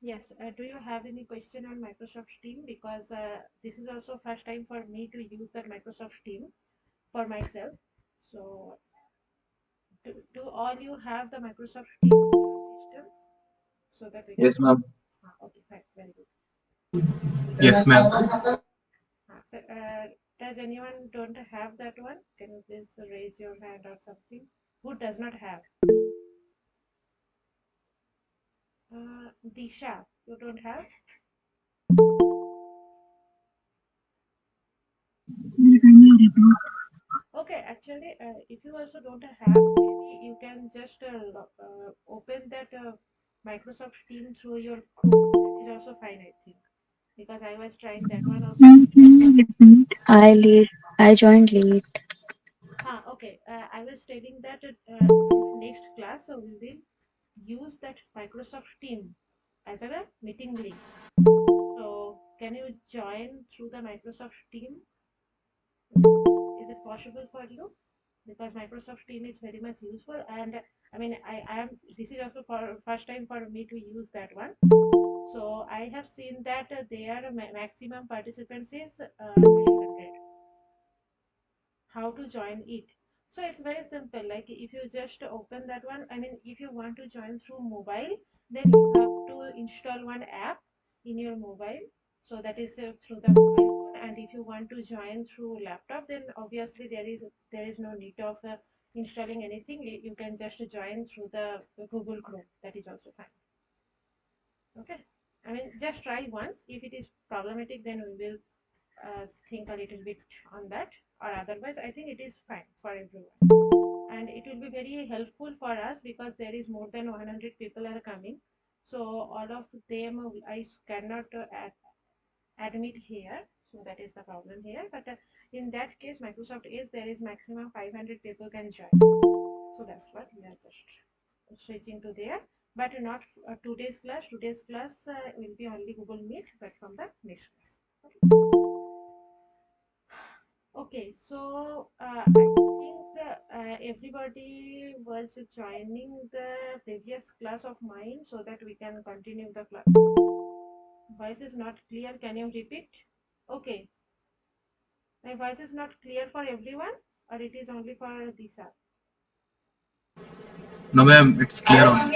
Yes. Do you have any question on Microsoft Team? Because this is also first time for me to use that Microsoft Team for myself. So, do all you have the Microsoft Team in your system so that we can? Yes, ma'am. Okay, fine, very good. Yes, ma'am. So, does anyone don't have that one? Can you please raise your hand or something? Who does not have? Disha, you don't have? Okay, actually, if you also don't have, maybe you can just open that Microsoft Team through your Chrome. That is also fine, I think, because I was trying that one also, but it was not. I lead. I joined late. Okay. I was stating that from the next class, so we will use that Microsoft Team as a meeting link. So, can you join through the Microsoft Team? Is it possible for you? Because Microsoft Team is very much useful, and I mean, I am. This is also for first time for me to use that one. So I have seen that their maximum participants is 500. How to join it? So it's very simple. Like if you just open that one, I mean, if you want to join through mobile, then you have to install one app in your mobile. So that is through the mobile phone. And if you want to join through laptop, then obviously there is no need of installing anything. You can just join through the Google Chrome. That is also fine. Okay. I mean, just try once. If it is problematic, then we will think a little bit on that, or otherwise I think it is fine for everyone, and it will be very helpful for us because there is more than 100 people are coming, so all of them I cannot admit here, so that is the problem here, but in that case Microsoft is there is maximum 500 people can join, so that's what we are just switching to there, but not today's class will be only Google Meet, but from the next class. Okay. Okay, so I think everybody was joining the previous class of mine so that we can continue the class. Voice is not clear. Can you repeat? Okay, my voice is not clear for everyone, or it is only for Disha. No, ma'am. It's clear on.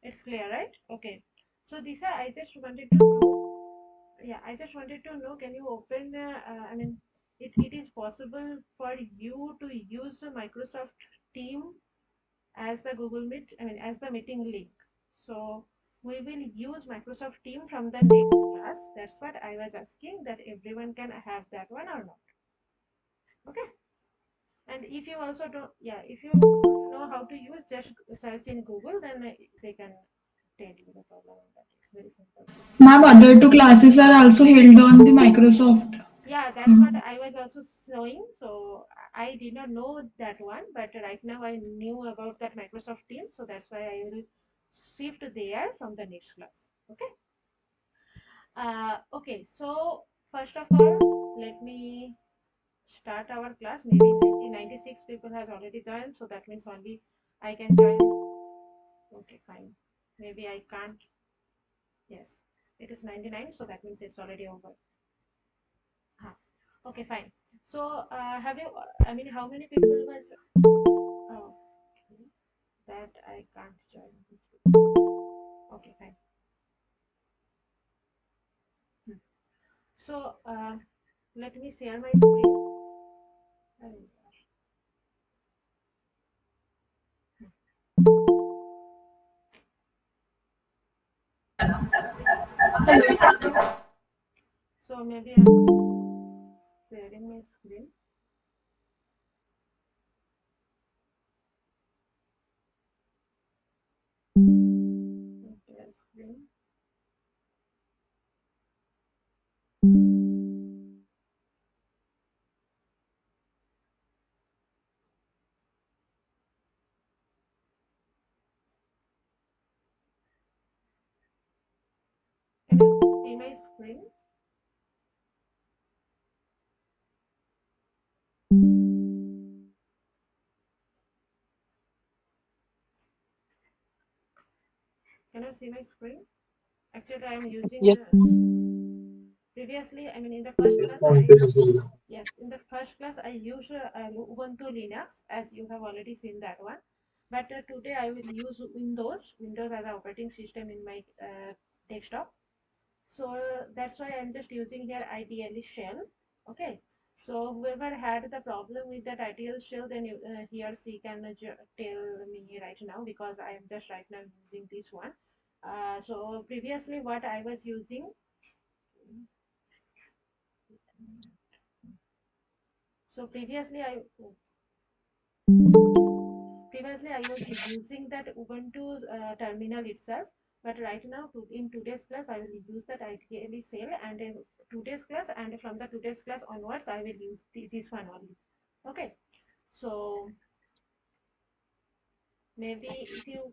It's clear, right? Okay. So Disha, I just wanted to know. Yeah, I just wanted to know. Can you open? I mean, it is possible for you to use Microsoft Team as the Google Meet, I mean, as the meeting link. So we will use Microsoft Team from the next class. That's what I was asking, that everyone can have that one or not. Okay. And if you also don't, yeah, if you don't know how to use, just search in Google, then they can tell you the problem on that. It's very simple. Ma'am, other two classes are also held on the Microsoft. Yeah, that's what I was also showing. So I did not know that one, but right now I knew about that Microsoft Teams, so that's why I will shift there from the next class. Okay. Okay. So first of all, let me start our class. Maybe 96 people has already joined, so that means only I can join. Okay, fine. Maybe I can't. Yes, it is 99, so that means it's already over. Huh. Okay, fine. So, have you, I mean, how many people was, oh, okay, that I can't join this Okay, fine. Hmm. So, let me share my screen. Oh, so maybe I'm sharing my screen. Share screen. Can you see my screen? Can you see my screen? Actually, I am using Yes. previously. I mean, in the first class, yes, in the first class I use Ubuntu Linux, as you have already seen that one. But today I will use Windows as an operating system in my desktop. So that's why I'm just using here IDLE shell. Okay. So whoever had the problem with that IDLE shell, then he or she can tell me right now, because I am just right now using this one. So previously what I was using, so previously I was using that Ubuntu terminal itself, but right now in today's class I will use that IDLE shell, and in today's class, and from the today's class onwards I will use this one only. Okay. So maybe if you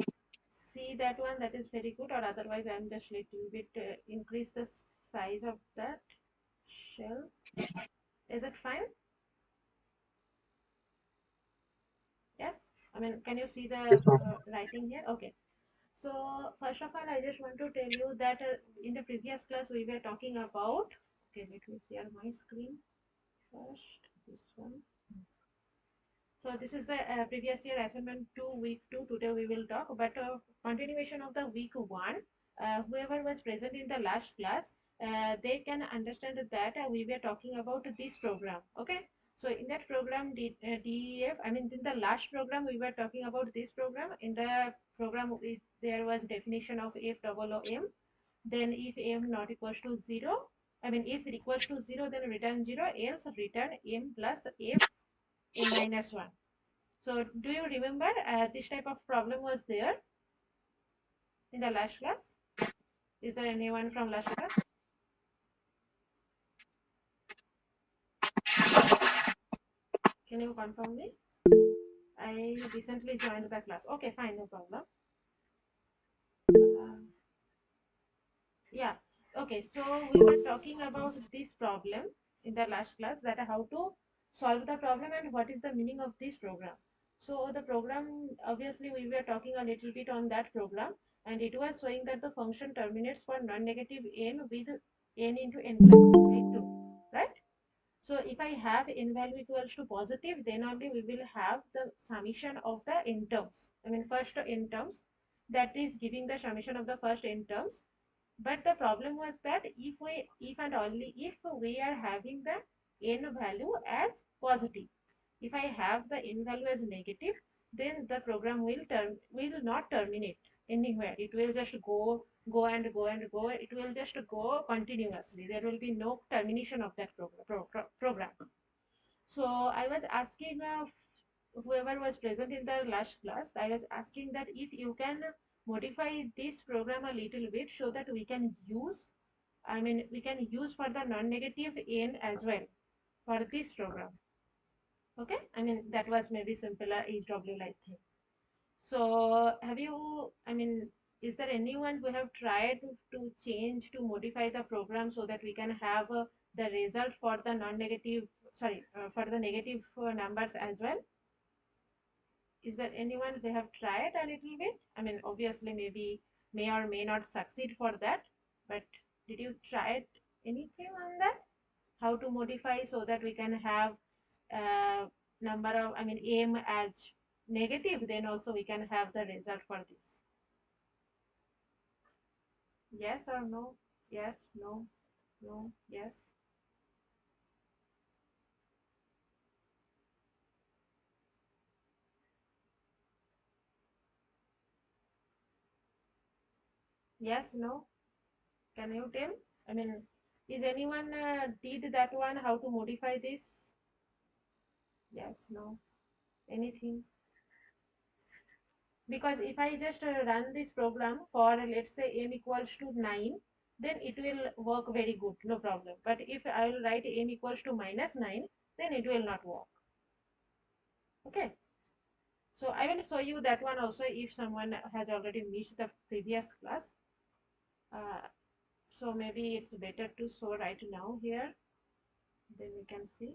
see that one, that is very good, or otherwise I'm just little bit increase the size of that shell. Is it fine? Yes. I mean, can you see the writing here? Okay. So first of all, I just want to tell you that in the previous class we were talking about. Okay, let me share my screen first. This one. So this is the previous year assignment 2, week 2. Today we will talk, but continuation of the week 1. Whoever was present in the last class, they can understand that we were talking about this program. Okay. So in that program, DEF, I mean, in the last program, we were talking about this program. In the program, there was definition of F double O M. Then if M not equals to 0, I mean, if it equals to 0, then return 0, else return M plus F M minus 1. So do you remember this type of problem was there in the last class? Is there anyone from last class? Can you confirm me? I recently joined the class. Okay, fine, no problem. Yeah, okay, so we were talking about this problem in the last class, that how to solve the problem and what is the meaning of this program. So the program, obviously we were talking a little bit on that program, and it was showing that the function terminates for non-negative n with n into n plus 1 by 2, right? So if I have n value equals to positive, then only we will have the summation of the n terms. I mean, first n terms, that is giving the summation of the first n terms. But the problem was that if and only if we are having the n value as positive. If I have the n value as negative, then the program will not terminate anywhere. It will just go and go and go. It will just go continuously. There will be no termination of that program. So I was asking whoever was present in the last class, I was asking that if you can modify this program a little bit so that we can use, I mean, we can use for the non-negative n as well for this program. Okay, I mean, that was maybe simpler HW like thing. So have you, I mean, is there anyone who have tried to change, to modify the program so that we can have the result for the non-negative, sorry, for the negative numbers as well? Is there anyone who have tried a little bit? I mean, obviously maybe may or may not succeed for that, but did you try anything on that? How to modify so that we can have number of, I mean, m as negative, then also we can have the result for this. Yes or no? Yes, no, no, yes. Yes, no. Can you tell? I mean, is anyone did that one? How to modify this? Yes, no, anything? Because if I just run this program for, let's say, m equals to 9, then it will work very good, no problem. But if I will write m equals to minus 9, then it will not work. Okay, so I will show you that one also if someone has already missed the previous class. So maybe it's better to show right now here, then we can see.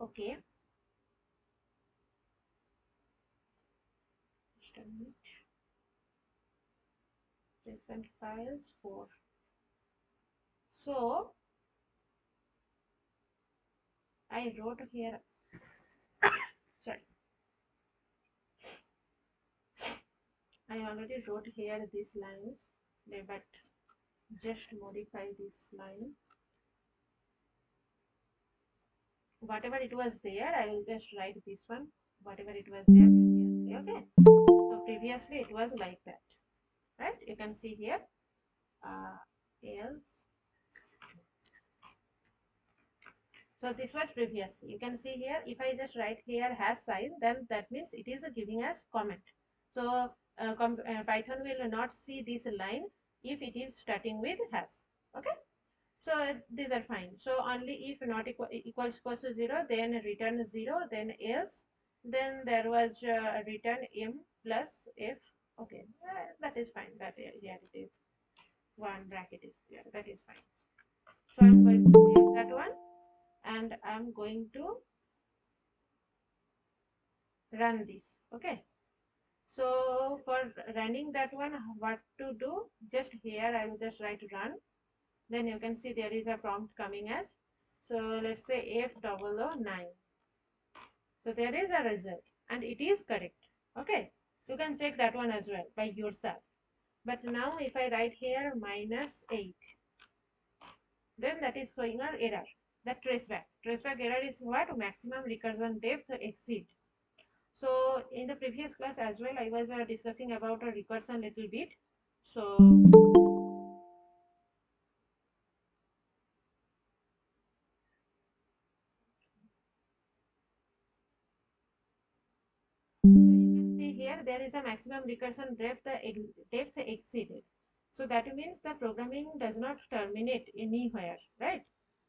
Okay, just a minute. recent files 4. So I wrote here, sorry, I already wrote here these lines, but just modify this line. Whatever it was there, I will just write this one, whatever it was there previously. Okay, so previously it was like that, right? You can see here, else. So this was previously. You can see here, if I just write here hash sign, then that means it is giving us comment. So Python will not see this line if it is starting with hash. Okay. So these are fine. So only if not equals to 0, then return 0, then else. Then there was return m plus f. Okay, that is fine. That yeah, it is one bracket is there. That is fine. So I'm going to save that one, and I'm going to run this. Okay. So for running that one, what to do? Just here I will just write run. Then you can see there is a prompt coming as, so let's say F009. So there is a result and it is correct. Okay, you can check that one as well by yourself. But now if I write here -8, then that is showing an error. That traceback error is what? Maximum recursion depth exceed. So in the previous class as well, I was discussing about a recursion little bit. So you can see here there is a maximum recursion depth exceeded. So that means the programming does not terminate anywhere, right?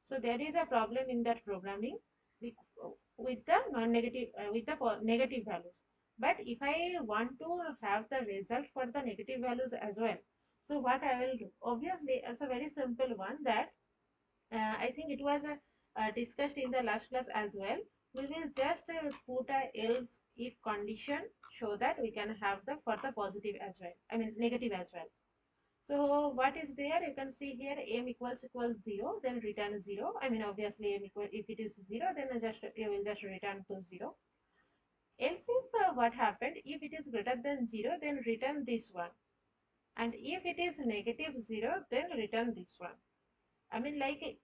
So there is a problem in that programming with the non-negative with the negative values. But if I want to have the result for the negative values as well, so what I will do? Obviously, it's a very simple one that I think it was discussed in the last class as well. We will just put a else if condition so that we can have the for the positive as well. I mean negative as well. So what is there? You can see here m equals 0, then return 0. I mean obviously m equal if it is 0, then you will just return to 0. Else if what happened? If it is greater than 0, then return this one. And if it is negative 0, then return this one. I mean like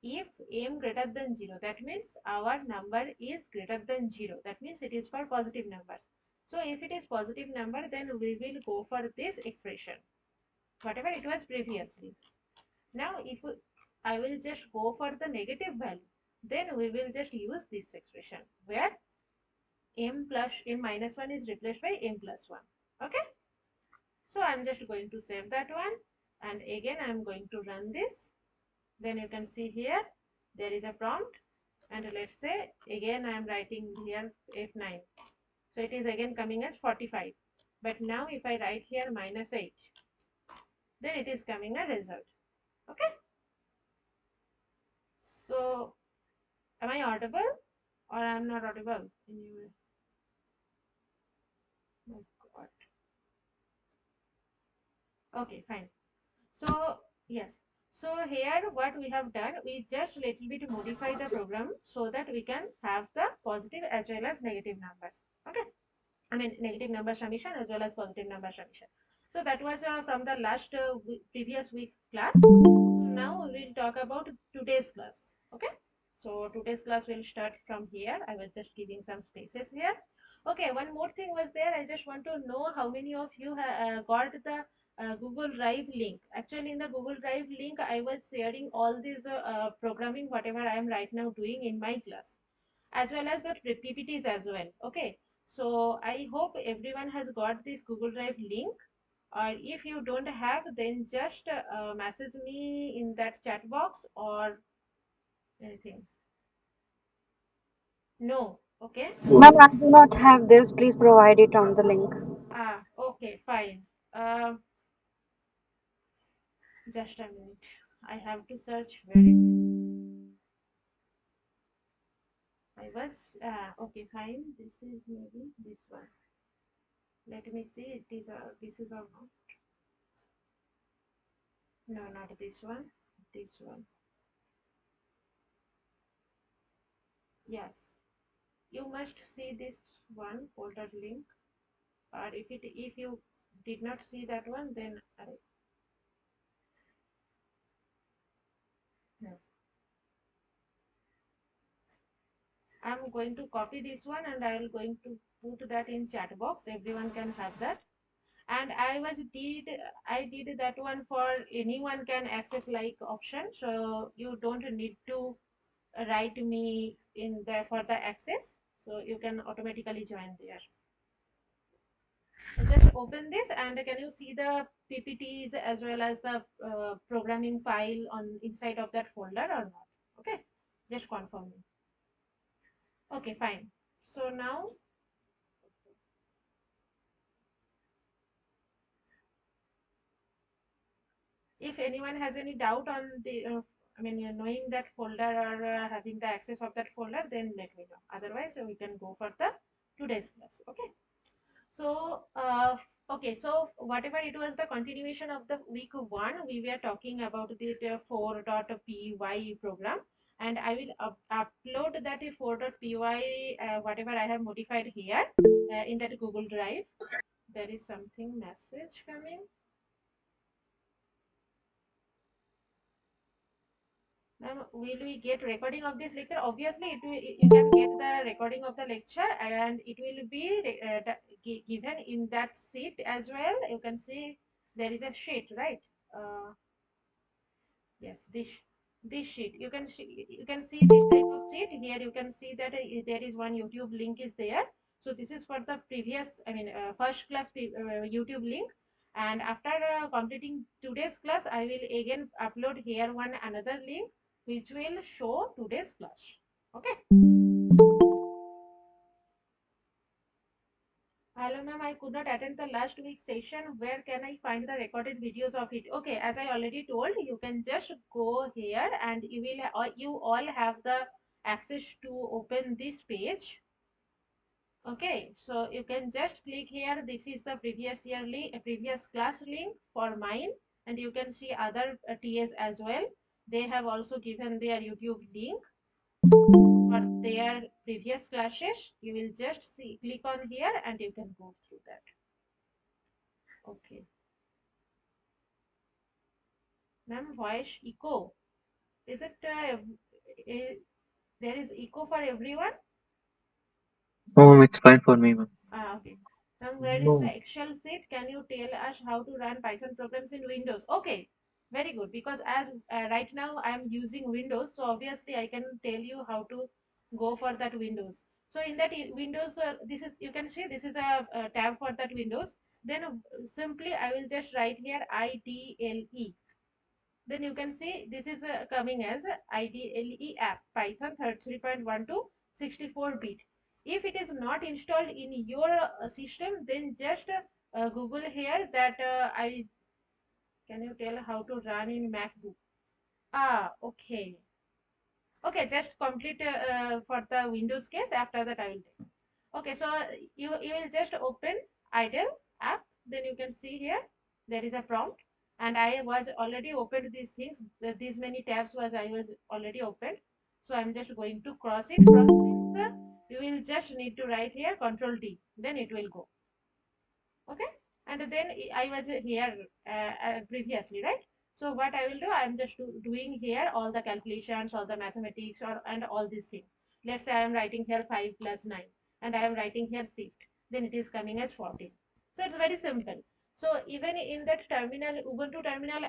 if m greater than 0, that means our number is greater than 0. That means it is for positive numbers. So if it is positive number, then we will go for this expression, whatever it was previously. Now if I will just go for the negative value, then we will just use this expression where m minus 1 is replaced by m plus 1. Okay. So I'm just going to save that one, and again I'm going to run this. Then you can see here there is a prompt, and let's say again I am writing here F9. So it is again coming as 45. But now if I write here -8, then it is coming a result. Okay. So am I audible or I am not audible anyway? Oh God. Okay, fine. So yes. So here what we have done, we just little bit modify the program so that we can have the positive as well as negative numbers. Okay. I mean negative number summation as well as positive number summation. So that was from the last previous week class. So now we will talk about today's class. Okay. So today's class will start from here. I was just giving some spaces here. Okay, one more thing was there. I just want to know how many of you got the Google Drive link. Actually, in the Google Drive link, I was sharing all these programming, whatever I am right now doing in my class, as well as the PPTs as well. Okay, so I hope everyone has got this Google Drive link. Or if you don't have, then just message me in that chat box or anything. No, okay. Ma'am, I do not have this. Please provide it on the link. Okay, fine. Um, just a minute. I have to search where it is. I was okay, fine. This is maybe this one. Let me see. This is or not. No, not this one. This one. Yes. You must see this one folder link. Or if you did not see that one, then I'm going to copy this one and I will going to put that in chat box. Everyone can have that. And I did that one for anyone can access like option. So you don't need to write me in there for the access. So you can automatically join there. Just open this and can you see the PPTs as well as the programming file on inside of that folder or not? Okay, just confirm me. Okay, fine. So now if anyone has any doubt on the knowing that folder or having the access of that folder, then let me know. Otherwise we can go for the today's class. Okay, so so whatever it was the continuation of the week 1, we were talking about the 4.py program, and I will upload that 4.py whatever I have modified here in that Google Drive. There is something message coming. Ma'am, will we get recording of this lecture? Obviously, you can get the recording of the lecture and it will be given in that sheet as well. You can see there is a sheet, right? Yes, this sheet. You can see this type of sheet. Here you can see that there is one YouTube link is there. So this is for the previous, first class YouTube link. And after completing today's class, I will again upload here one another link which will show today's class. Okay. Hello ma'am, I could not attend the last week's session. Where can I find the recorded videos of it? Okay, as I already told, you can just go here and you all have the access to open this page. Okay, so you can just click here. This is the previous class link for mine, and you can see other TAs as well. They have also given their YouTube link for their previous classes. You will just click on here and you can go through that. Okay. Ma'am, voice echo. Is it there is echo for everyone? Oh, it's fine for me, ma'am. Okay. Ma'am, where is the Excel sheet? Can you tell us how to run Python programs in Windows? Okay, very good. Because as right now I am using Windows, so obviously I can tell you how to go for that Windows. So in that Windows, this is you can see this is a tab for that Windows. Then simply I will just write here IDLE. Then you can see this is coming as IDLE app Python 3.12 64-bit. If it is not installed in your system, then just Google here that I can you tell how to run in MacBook? Okay. Okay, just complete for the Windows case. After that, I will take. Okay, so you will just open idle app. Then you can see here there is a prompt, and I was already opened these things. These many tabs I was already opened. So I'm just going to cross it. Cross means you will just need to write here Control D. Then it will go. Okay, and then I was here previously, right? So what I will do, I'm just doing here all the calculations, all the mathematics, and all these things. Let's say I am writing here 5 plus 9 and I am writing here shift, then it is coming as 14. So it's very simple. So even in that terminal, Ubuntu terminal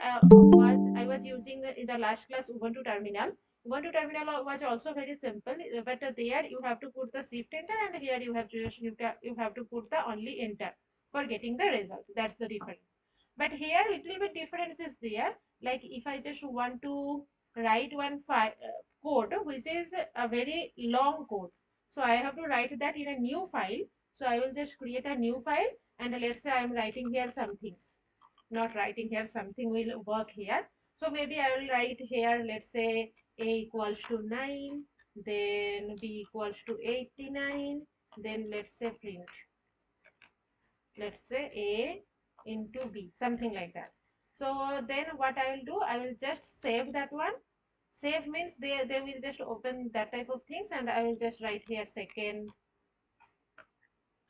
I was using in the last class Ubuntu terminal. Ubuntu terminal was also very simple, but there you have to put the shift enter, and here you have to put the only enter for getting the result. That's the difference. But here little bit difference is there. Like if I just want to write one code which is a very long code, so I have to write that in a new file. So I will just create a new file, and let's say I am writing here something. Not writing here something will work here. So maybe I will write here, let's say a equals to 9, then b equals to 89, then let's say print, let's say a into b, something like that. So then what I will do, I will just save that one. Save means they will just open that type of things, and I will just write here second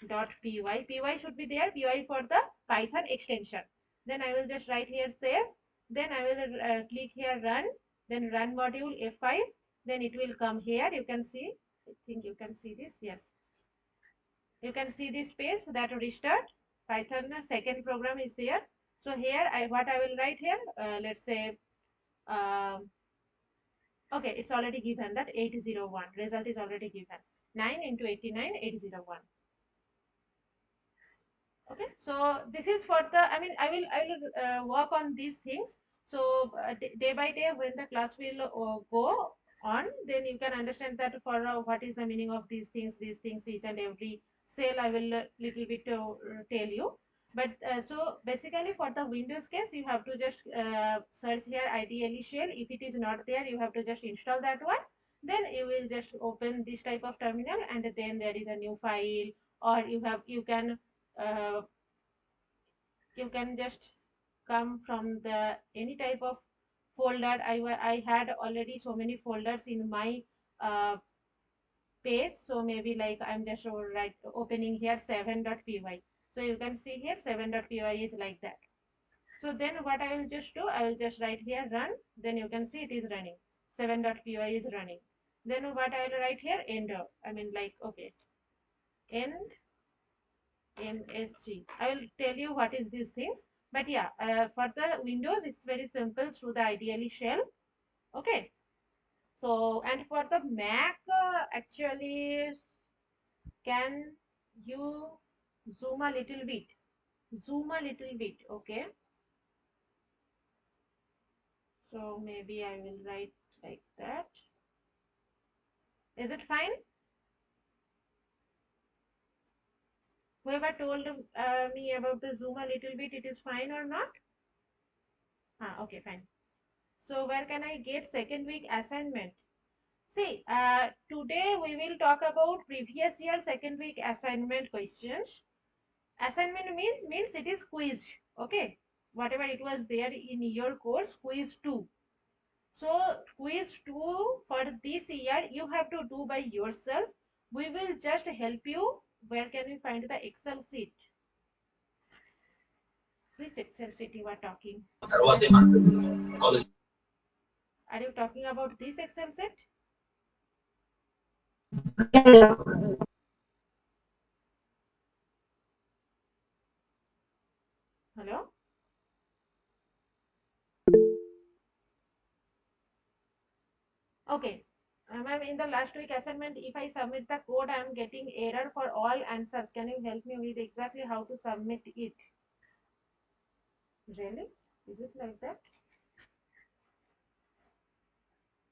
dot py. Py should be there, py for the Python extension. Then I will just write here save. Then I will click here run. Then run module F5. Then it will come here. You can see. I think you can see this. Yes, you can see this page that restart Python second program is there. So here what I will write here. Let's say. Okay, it's already given that 801 result is already given. 9 into 89, 801. Okay, so this is for the, I will work on these things. So day by day when the class will go on, then you can understand that for what is the meaning of these things, each and every cell I will little bit tell you. But so basically for the Windows case, you have to just search here IDLE shell. If it is not there, you have to just install that one. Then you will just open this type of terminal, and then there is a new file, or you can uh, you can just come from the any type of folder. I had already so many folders in my uh, page, so maybe like I'm just right opening here 7.py. So you can see here 7.py is like that. So then what I will just do, I will just write here run. Then you can see it is running. 7.py is running. Then what I will write here enter. I mean like okay, end MSG. I will tell you what is these things. But yeah, for the Windows, it's very simple through the IDLE shell. Okay. So, and for the Mac, actually, can you zoom a little bit? Zoom a little bit. Okay. So maybe I will write like that. Is it fine? Whoever told me about the zoom a little bit, it is fine or not? Okay, fine. So where can I get second week assignment? See, today we will talk about previous year second week assignment questions. Assignment means it is quiz. Okay, whatever it was there in your course, quiz 2. So quiz 2 for this year you have to do by yourself. We will just help you. Where can we find the Excel sheet? Which Excel sheet you are talking? Are you talking about this Excel sheet? Hello? Okay. Ma'am, in the last week assignment, if I submit the code, I am getting error for all answers. Can you help me with exactly how to submit it? Really? Is it like that?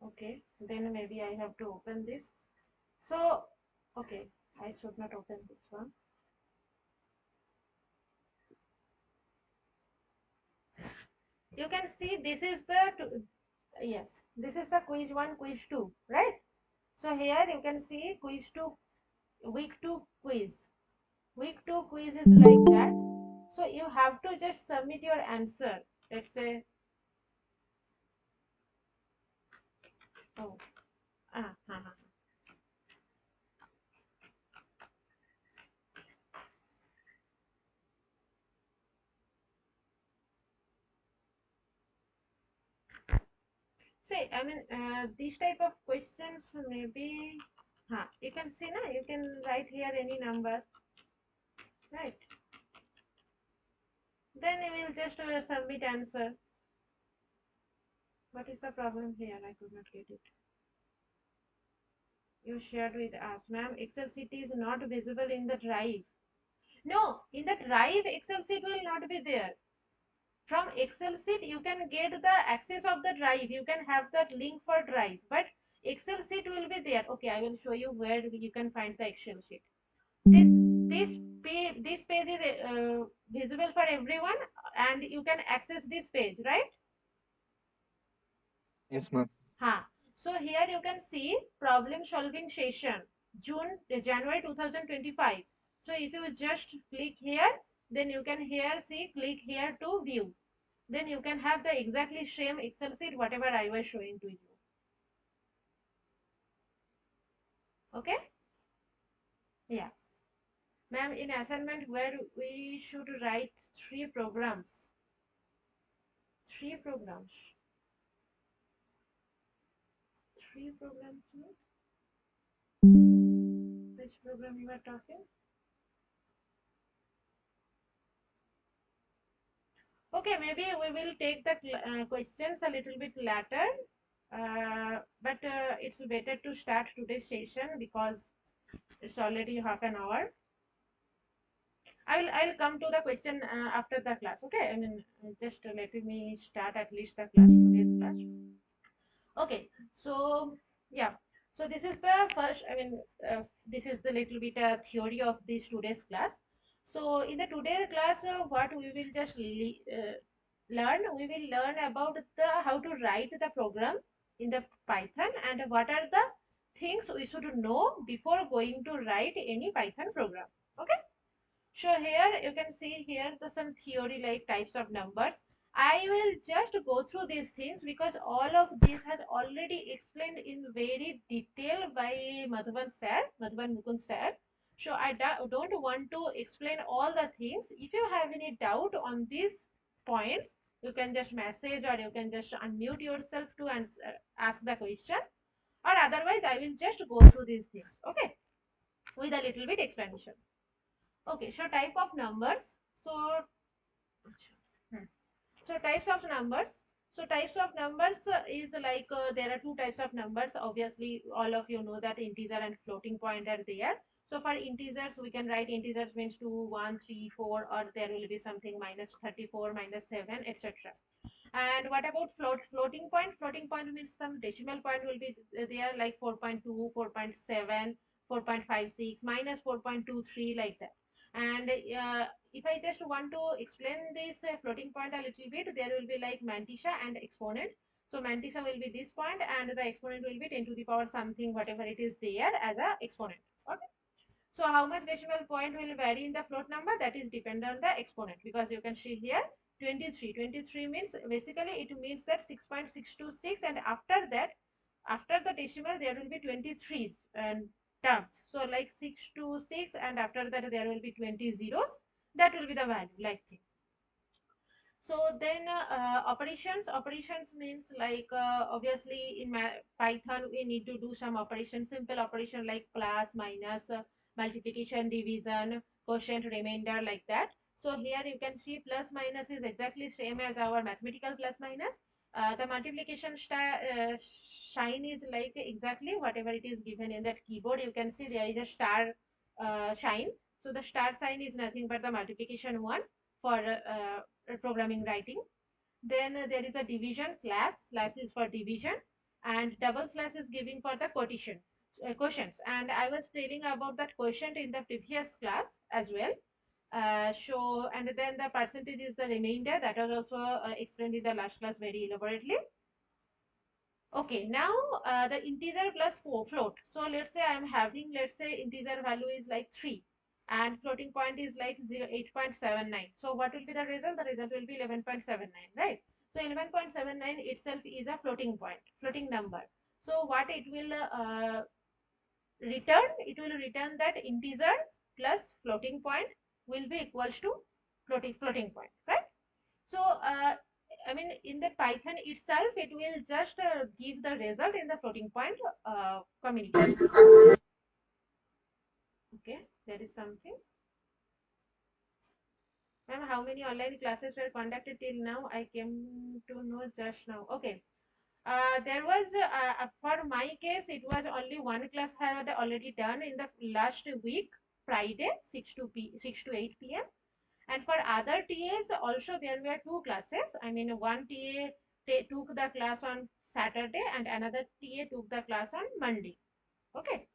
Okay. Then maybe I have to open this. So, okay. I should not open this one. You can see this is the, yes, this is the quiz 1, quiz 2, right? So here you can see quiz 2, week 2 quiz. Week 2 quiz is like that. So you have to just submit your answer. Let's say, oh, ah, ah, ah. See, I mean, these type of questions maybe, you can see now, you can write here any number, right? Then you will just submit answer. What is the problem here? I could not get it. You shared with us, ma'am. Excel sheet is not visible in the drive. No, in the drive, Excel sheet will not be there. From Excel sheet, you can get the access of the drive. You can have that link for drive, but Excel sheet will be there. Okay, I will show you where you can find the Excel sheet. This page is visible for everyone, and you can access this page, right? Yes, ma'am. So here you can see problem solving session January 2025. So if you just click here, then you can here see click here to view. then you can have the exactly same Excel sheet whatever I was showing to you. Okay, yeah. Ma'am, in assignment where we should write three programs. Three programs. Three programs means? Which program you are talking? Okay, maybe we will take the questions a little bit later. But it's better to start today's session because it's already half an hour. I'll come to the question after the class. Okay, I mean just let me start at least the class, today's class. Okay, so yeah, so this is the first, I mean this is the little bit theory of this today's class. So in the today's class what we will just learn, we will learn about the how to write the program in the Python and what are the things we should know before going to write any Python program. Okay, so here you can see here the some theory like types of numbers. I will just go through these things because all of this has already explained in very detail by Madhuban sir, Madhuban Mukund sir. So I don't want to explain all the things. If you have any doubt on these points, you can just message or you can just unmute yourself to answer, ask the question, or otherwise I will just go through these things. Okay, with a little bit explanation. Okay, so type of numbers. So, hmm. So types of numbers. So types of numbers is like there are two types of numbers. Obviously, all of you know that integer and floating point are there. So for integers, we can write integers means 2, 1, 3, 4, or there will be something minus 34, minus 7, etc. And what about floating point? Floating point means some decimal point will be there like 4.2, 4.7, 4.56, minus 4.23 like that. And if I just want to explain this floating point a little bit, there will be like mantissa and exponent. So mantissa will be this point and the exponent will be 10 to the power something, whatever it is there as a exponent. Okay. So how much decimal point will vary in the float number? That is dependent on the exponent, because you can see here 23. 23 means basically it means that 6.626, and after that, after the decimal there will be 23s and terms. So like 626 and after that there will be 20 zeros. That will be the value like this. So then operations means like obviously in Python we need to do some operations, simple operation like plus, minus, multiplication, division, quotient, remainder, like that. So here you can see plus minus is exactly same as our mathematical plus minus. The multiplication sign is like exactly whatever it is given in that keyboard. You can see there is a star sign. So the star sign is nothing but the multiplication one for programming writing. Then there is a division, slash is for division, and double slash is giving for the quotients. And I was telling about that quotient in the previous class as well. So and then the percentage is the remainder, that was also explained in the last class very elaborately. Okay, now the integer plus float. So let's say I'm having, let's say integer value is like 3 and floating point is like 8.79. So what will be the result? The result will be 11.79, right? So 11.79 itself is a floating point, floating number. So what it will return? It will return that integer plus floating point will be equals to floating point, right? So I mean in the Python itself it will just give the result in the floating point communication. Okay, there is something. Ma'am, how many online classes were conducted till now? I came to know just now. Okay, there was for my case it was only one class had already done in the last week, Friday 6 to 8 p.m. And for other TAs also there were two classes. I mean one TA took the class on Saturday and another TA took the class on Monday. Okay.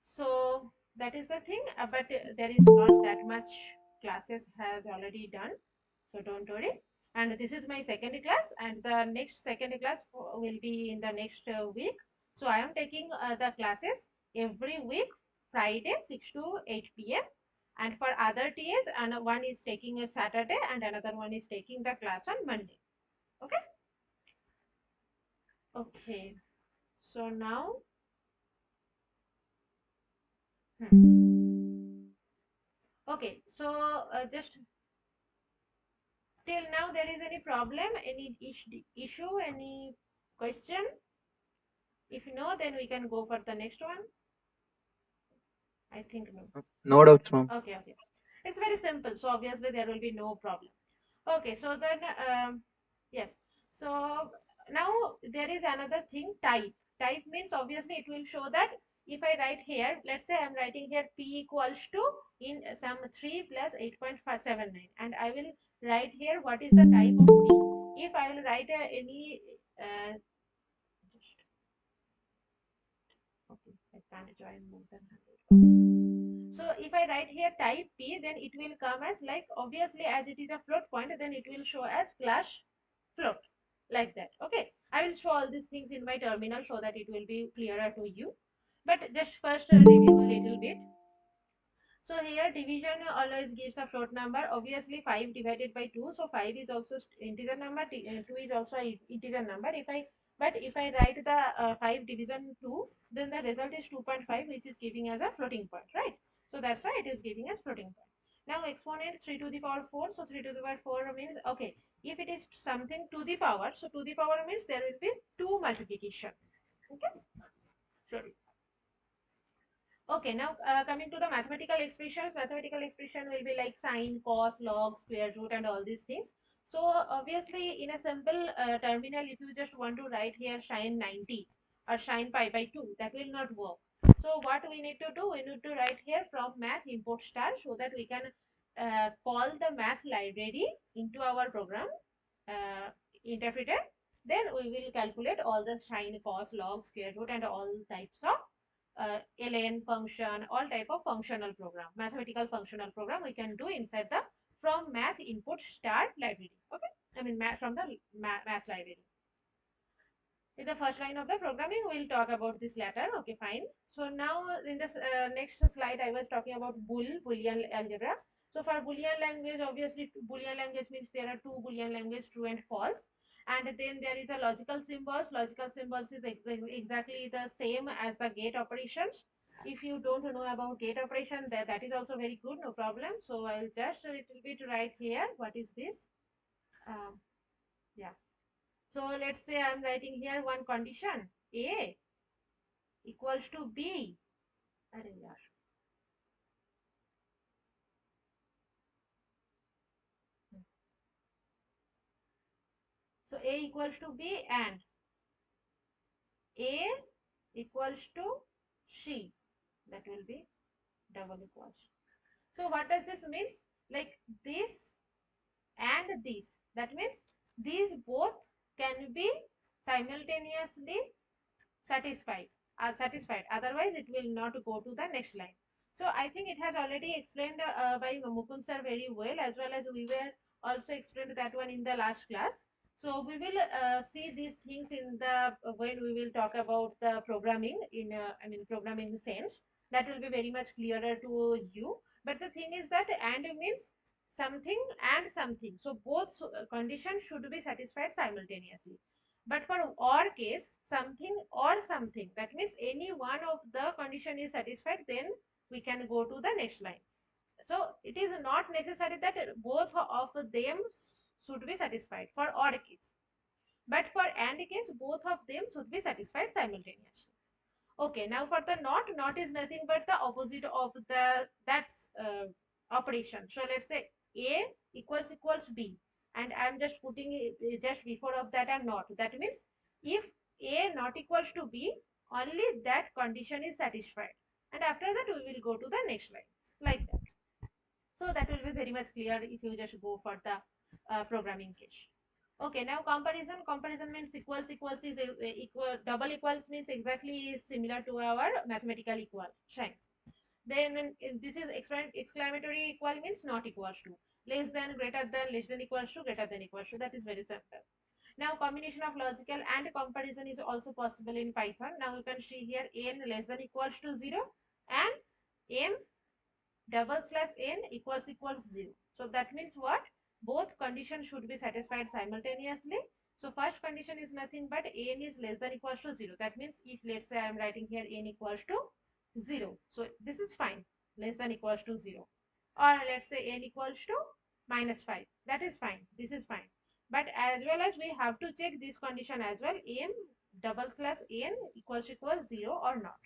So that is the thing, but there is not that much classes has already done, so don't worry. And this is my second class, and the next second class will be in the next week. So I am taking the classes every week Friday 6 to 8 p.m. and for other TAs, and one is taking a Saturday and another one is taking the class on Monday. Okay. Okay. So now, okay. So just till now, there is any problem, any issue, any question? If no, then we can go for the next one. I think no. No doubts, ma'am. Okay, okay. It's very simple. So obviously there will be no problem. Okay, so then, yes. So now there is another thing, type. Type means obviously it will show that if I write here, let's say I'm writing here P equals to in some 3 plus 8.79, and I will write here what is the type of P. If I will write any, okay, I can't join more than 100. So if I write here type P, then it will come as like, obviously as it is a float point, then it will show as flash float like that. Okay, I will show all these things in my terminal so that it will be clearer to you. But just first review a little bit. So here division always gives a float number. Obviously 5 divided by 2. So 5 is also integer number. 2 is also integer number. If I write the 5 division 2, then the result is 2.5, which is giving as a floating point, right? So that's why it is giving as floating point. Now exponent 3 to the power 4. So 3 to the power 4 means, okay, if it is something to the power, so to the power means there will be 2 multiplication. Okay. Sorry. Okay, now coming to the mathematical expressions, mathematical expression will be like sine, cos, log, square root, and all these things. So obviously in a simple terminal, if you just want to write here sine 90 or sine pi by 2, that will not work. So what we need to do, we need to write here from math import star so that we can call the math library into our program interpreter. Then we will calculate all the sine, cos, log, square root, and all types of ln function, all type of functional program, mathematical functional program we can do inside the from math input start library. Okay, I mean math from the math library. In the first line of the programming, we'll talk about this later. Okay, fine. So now in this next slide, I was talking about Boolean algebra. So for Boolean language, obviously Boolean language means there are two Boolean language, true and false. And then there is a logical symbols. Logical symbols is exactly the same as the gate operations. If you don't know about gate operation, that is also very good, no problem. So I'll just a little bit write here. What is this? Yeah. So let's say I'm writing here one condition A equals to B. Arey yaar. So A equals to B and A equals to C. That will be double equals. So what does this mean? Like this and this. That means these both can be simultaneously satisfied, otherwise it will not go to the next line. So I think it has already explained by Mukund sir very well, as well as we were also explained that one in the last class. So we will see these things in the when we will talk about the programming in I mean programming sense, that will be very much clearer to you. But the thing is that and means something and something, so both conditions should be satisfied simultaneously. But for or case, something or something, that means any one of the condition is satisfied, then we can go to the next line. So it is not necessary that both of them should be satisfied for or case. But for and case, both of them should be satisfied simultaneously. Okay, now for the not is nothing but the opposite of the that's operation. So let's say A equals B, and I'm just putting it just before of that and not. That means if A not equals to B, only that condition is satisfied, and after that we will go to the next line like that. So that will be very much clear if you just go for the programming case. Okay, now comparison. Comparison means equals is equal. Double equals means exactly similar to our mathematical equal sign. Then this is exclamatory equal means not equals to. Less than, greater than, less than equals to, greater than equals to. That is very simple. Now combination of logical and comparison is also possible in Python. Now you can see here n less than equals to 0 and m double slash n equals 0. So that means what? Both conditions should be satisfied simultaneously. So first condition is nothing but n is less than equals to 0. That means if let's say I am writing here n equals to 0. So this is fine. Less than equals to 0. Or let's say n equals to minus 5. That is fine. This is fine. But as well as we have to check this condition as well. M double slash n equals 0 or not.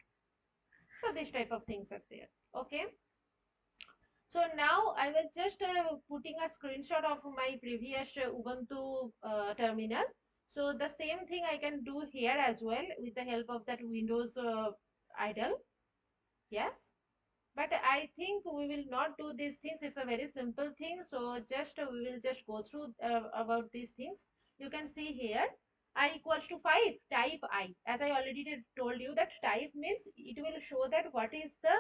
So this type of things are there. Okay. So now I was just putting a screenshot of my previous Ubuntu terminal. So the same thing I can do here as well with the help of that Windows idle. Yes. But I think we will not do these things. It's a very simple thing. So just we will just go through about these things. You can see here I equals to 5 type I. As I already told you that type means it will show that what is the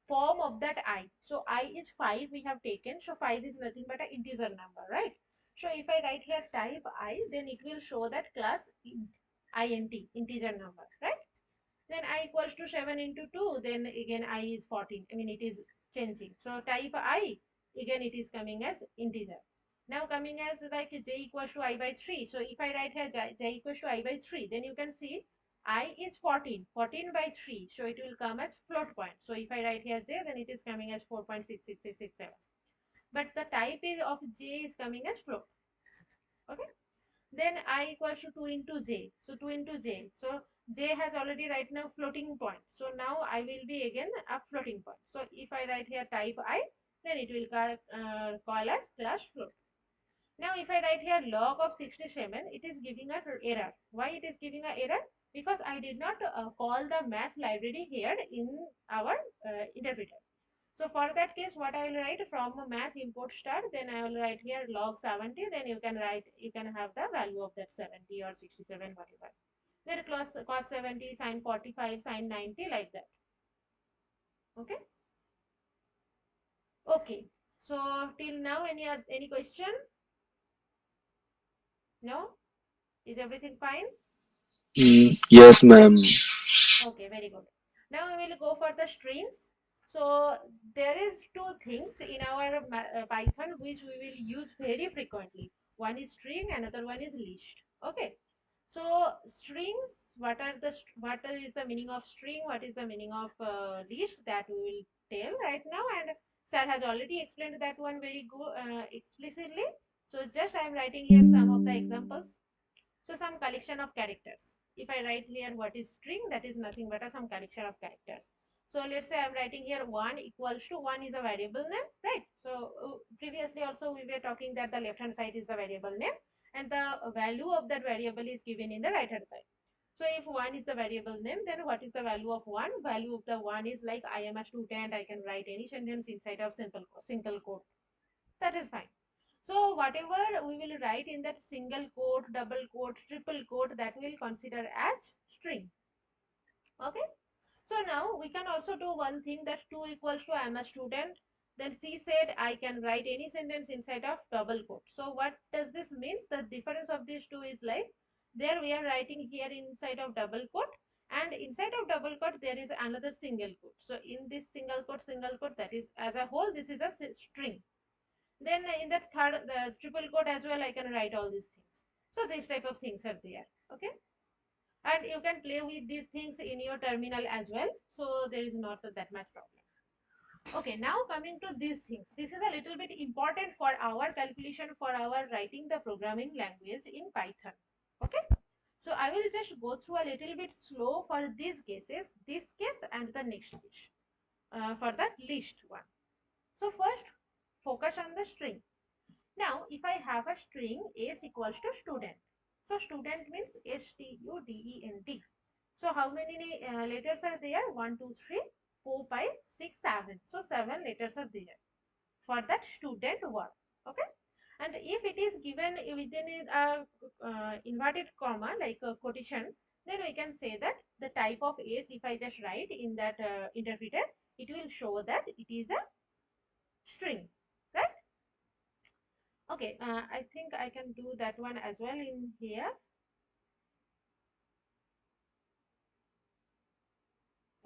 form of that I. So I is 5 we have taken. So 5 is nothing but an integer number, right? So if I write here type I, then it will show that class int, integer number, right? Then I equals to 7 into 2, then again I is 14. I mean it is changing. So type I, again it is coming as integer. Now coming as like j equals to I by 3. So if I write here j equals to I by 3, then you can see I is 14. 14 by 3. So it will come as float point. So if I write here j, then it is coming as 4.66667. But the type is of j is coming as float. Okay. Then I equals to 2 into j. So 2 into j. So j has already right now floating point. So now I will be again a floating point. So if I write here type I, then it will call as class float. Now if I write here log of 67, it is giving an error. Why it is giving an error? Because I did not call the math library here in our interpreter. So for that case, what I will write from math import start, then I will write here log 70, then you can have the value of that 70 or 67, whatever. Then cos 70, sin 45, sin 90, like that. Okay. Okay. So till now, any question? No? Is everything fine? Yes, ma'am. Okay, very good. Now we will go for the strings. So there is two things in our Python which we will use very frequently. One is string, another one is list. Okay. So strings, what is the meaning of string? What is the meaning of list? That we will tell right now. And sir has already explained that one very good explicitly. So just I am writing here some of the examples. So some collection of characters. If I write here what is string, that is nothing but some collection of characters. So let's say I'm writing here 1 equals to 1 is a variable name, right? So previously also we were talking that the left hand side is the variable name and the value of that variable is given in the right hand side. So if 1 is the variable name, then what is the value of 1? Value of the 1 is like I am a student, I can write any sentence inside of single quote. That is fine. So whatever we will write in that single quote, double quote, triple quote, that will consider as string. Okay. So now we can also do one thing, that 2 equals to I am a student. Then C said I can write any sentence inside of double quote. So what does this mean? The difference of these two is like there we are writing here inside of double quote, and inside of double quote there is another single quote. So in this single quote, that is as a whole this is a string. Then in that the triple quote as well, I can write all these things. So these type of things are there. Okay. And you can play with these things in your terminal as well. So there is not that much problem. Okay, now coming to these things. This is a little bit important for our calculation, for our writing the programming language in Python. Okay. So I will just go through a little bit slow for these cases, this case and the next case for the list one. So first, focus on the string. Now, if I have a string S equals to student, so student means STUDENT. So how many letters are there? 1, 2, 3, 4, 5, 6, 7. So 7 letters are there for that student word. Okay. And if it is given within a inverted comma like a quotation, then we can say that the type of S, if I just write in that interpreter, it will show that it is a string, right? Okay, I think I can do that one as well in here.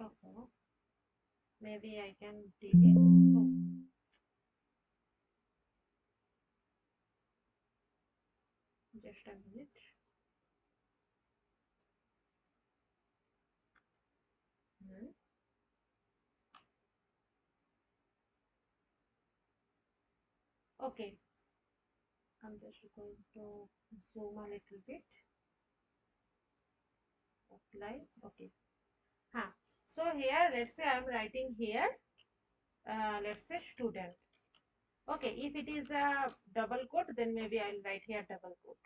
Okay. maybe I can delete. Oh. Just a minute. Hmm. Okay, I'm just going to zoom a little bit. Apply. Okay. Huh. So here, let's say I'm writing here, let's say student. Okay, if it is a double quote, then maybe I'll write here double quote.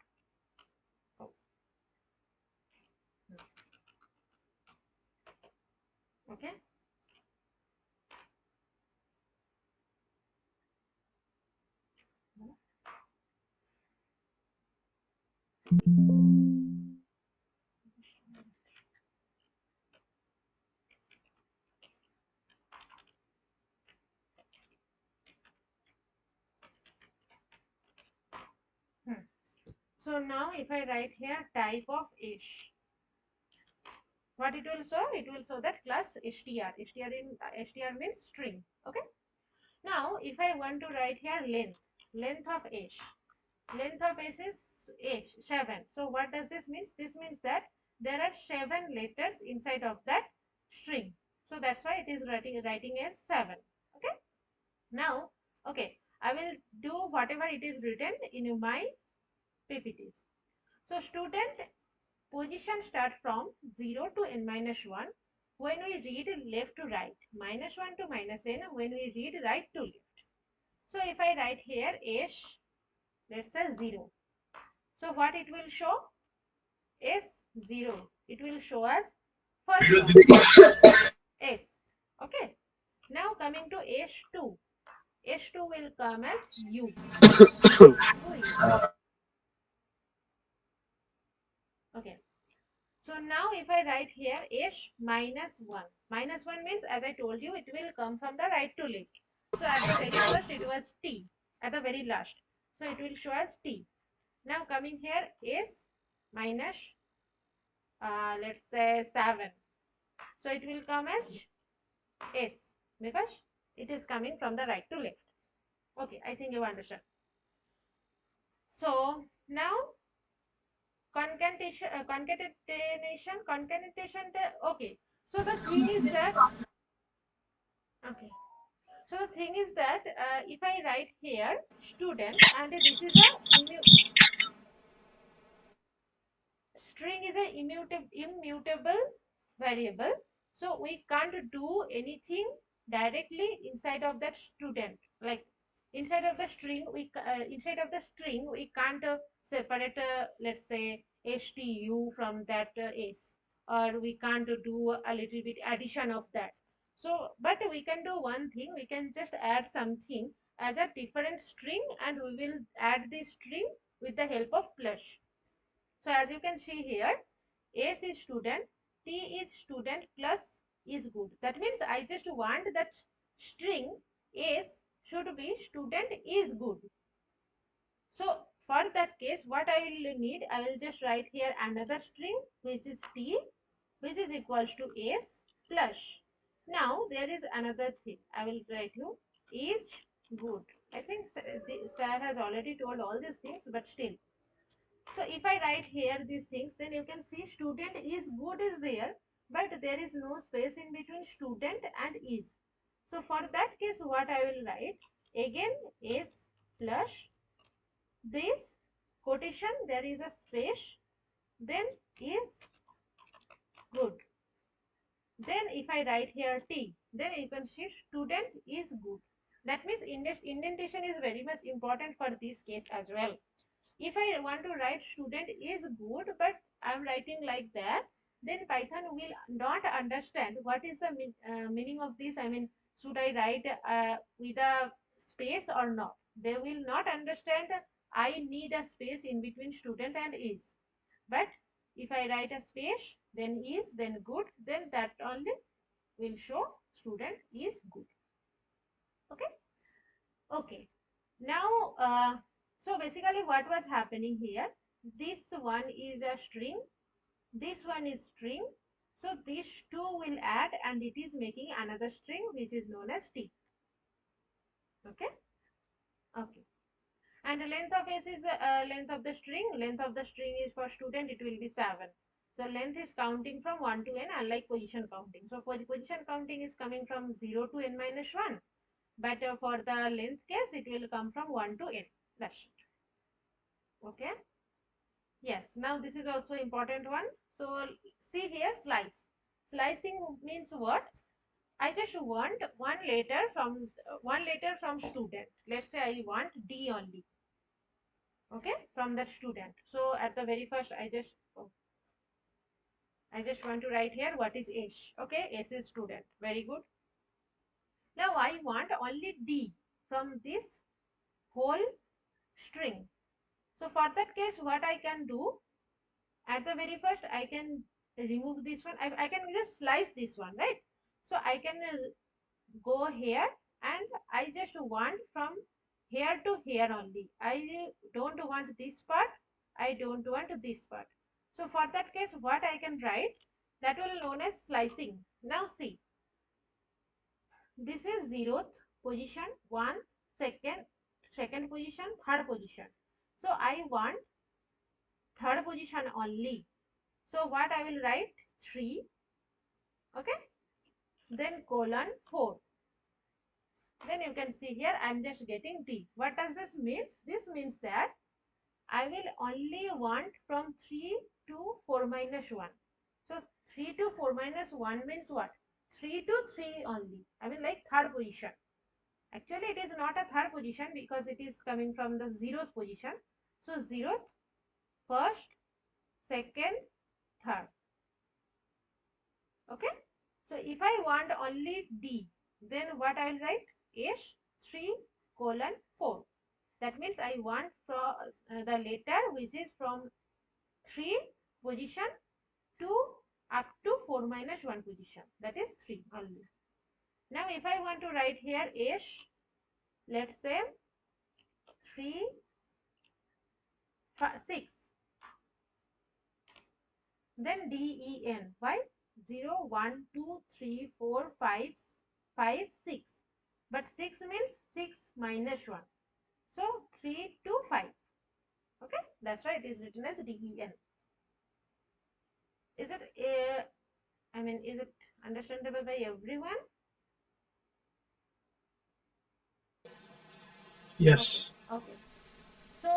Oh. Okay. Hmm. So now if I write here type of ish, what it will show? It will show that class str. Str means string. Okay. Now if I want to write here length of ish. Length of s is h 7. So what does this mean? This means that there are 7 letters inside of that string. So that's why it is writing as 7. Okay. Now, okay, I will do whatever it is written in my PPTs. So student position start from 0 to n minus 1 when we read left to right, minus 1 to minus n when we read right to left. So if I write here s, let's say 0. So what it will show? S0. It will show as first one. S. Okay. Now coming to S2. S2 will come as U. Okay. So now if I write here S minus 1. Minus 1 means, as I told you, it will come from the right to left. So at the very first it was T. At the very last. So it will show as T. Now coming here S minus let's say 7. So it will come as S because it is coming from the right to left. Okay, I think you understand. So now concatenation. Okay. So the thing is that okay. So the thing is that if I write here student and this is a string is a immutable variable, so we can't do anything directly inside of that student. Like inside of the string we can't separate let's say stu from that s, or we can't do a little bit addition of that. So but we can do one thing, we can just add something as a different string and we will add this string with the help of plus. So as you can see here, S is student, T is student plus is good. That means I just want that string S should be student is good. So for that case, what I will need, I will just write here another string which is T, which is equals to S plus. Now there is another thing. I will write you is good. I think sir has already told all these things, but still. So if I write here these things, then you can see student is good is there, but there is no space in between student and is. So for that case, what I will write again is plus this quotation, there is a space, then is good. Then if I write here T, then you can see student is good. That means indentation is very much important for this case as well. If I want to write student is good, but I am writing like that, then Python will not understand what is the meaning of this. I mean, should I write with a space or not? They will not understand. I need a space in between student and is. But if I write a space, then is, then good, then that only will show student is good. Okay. Okay. Now, so basically what was happening here, this one is a string, this one is string. So these two will add and it is making another string which is known as T. Okay. Okay. And the length of S is length of the string. Length of the string is for student, it will be 7. So length is counting from 1 to n, unlike position counting. So for the position counting is coming from 0 to n minus 1. But for the length case, it will come from 1 to n. That's it. Okay. Yes. Now this is also important one. So see here, slice. Slicing means what? I just want one letter from student. Let's say I want D only. Okay, from that student. So at the very first, I just want to write here what is S. Okay, S is student. Very good. Now I want only D from this whole string. So for that case, what I can do at the very first, I can remove this one. I can just slice this one, right? So I can go here and I just want from here to here only. I don't want this part. I don't want this part. So for that case, what I can write, that will known as slicing. Now see, this is 0th position, 1, second position, third position. So I want third position only. So what I will write 3, okay, then colon 4. Then you can see here I am just getting D. What does this means? This means that I will only want from 3 to 4 minus 1. So 3 to 4 minus 1 means what? 3 to 3 only. I mean like third position. Actually it is not a third position because it is coming from the 0th position. So 0th, first, second, third. Okay. So if I want only D, then what I will write? Is 3 colon 4. That means I want from the letter which is from 3 position to up to 4 minus 1 position. That is 3 only. Now if I want to write here S, let's say 3, 6. Then D, E, N. Why? 0, 1, 2, 3, 4, 5, 5, 6. But 6 means 6 minus 1. So 3 to 5. Okay, that's why it is written as DEN. Is it is it understandable by everyone? Yes. Okay. So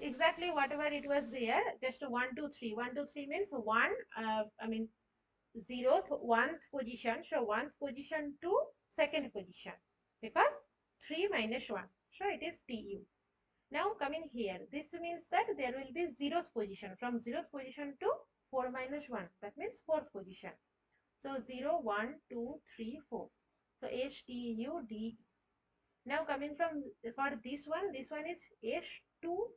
exactly whatever it was there, just 1, 2, 3. 1, 2, 3 means 1. 0th, 1th position. So 1th position to 2nd position because 3 minus 1. So it is TU. Now coming here, this means that there will be 0th position from 0th position to 4 minus 1. That means 4th position. So 0, 1, 2, 3, 4. So HTUD. Now coming from for this one is H2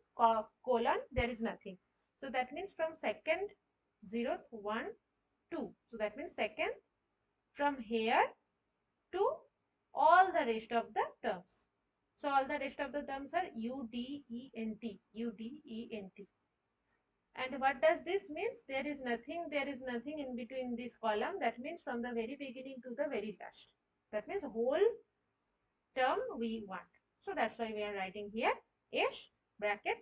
colon, there is nothing. So that means from second, 0th, 1, 2. So that means second from here to all the rest of the terms. So all the rest of the terms are UDENT, UDENT. And what does this means? There is nothing in between this column. That means from the very beginning to the very last. That means whole term we want. So that's why we are writing here S bracket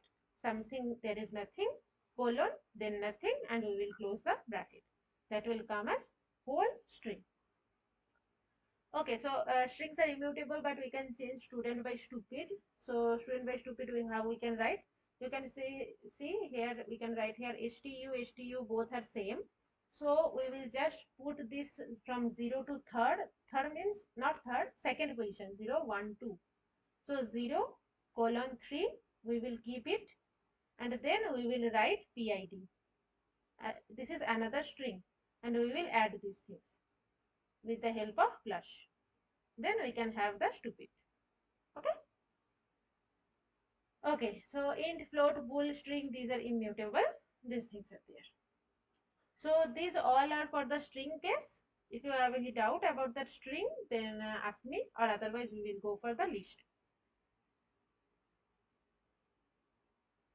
something, there is nothing, colon, then nothing, and we will close the bracket. That will come as whole string. Okay, so strings are immutable, but we can change student by stupid. So student by stupid, how we can write? You can see here we can write here HTU both are same. So we will just put this from 0 to third. Third means not third, second position, 0, 1, 2. So 0 colon 3 we will keep it, and then we will write PID. This is another string, and we will add these things with the help of plus. Then we can have the stupid. Okay. Okay, so int, float, bool, string, these are immutable. These things are there. So these all are for the string case. If you have any doubt about that string, then ask me, or otherwise we will go for the list.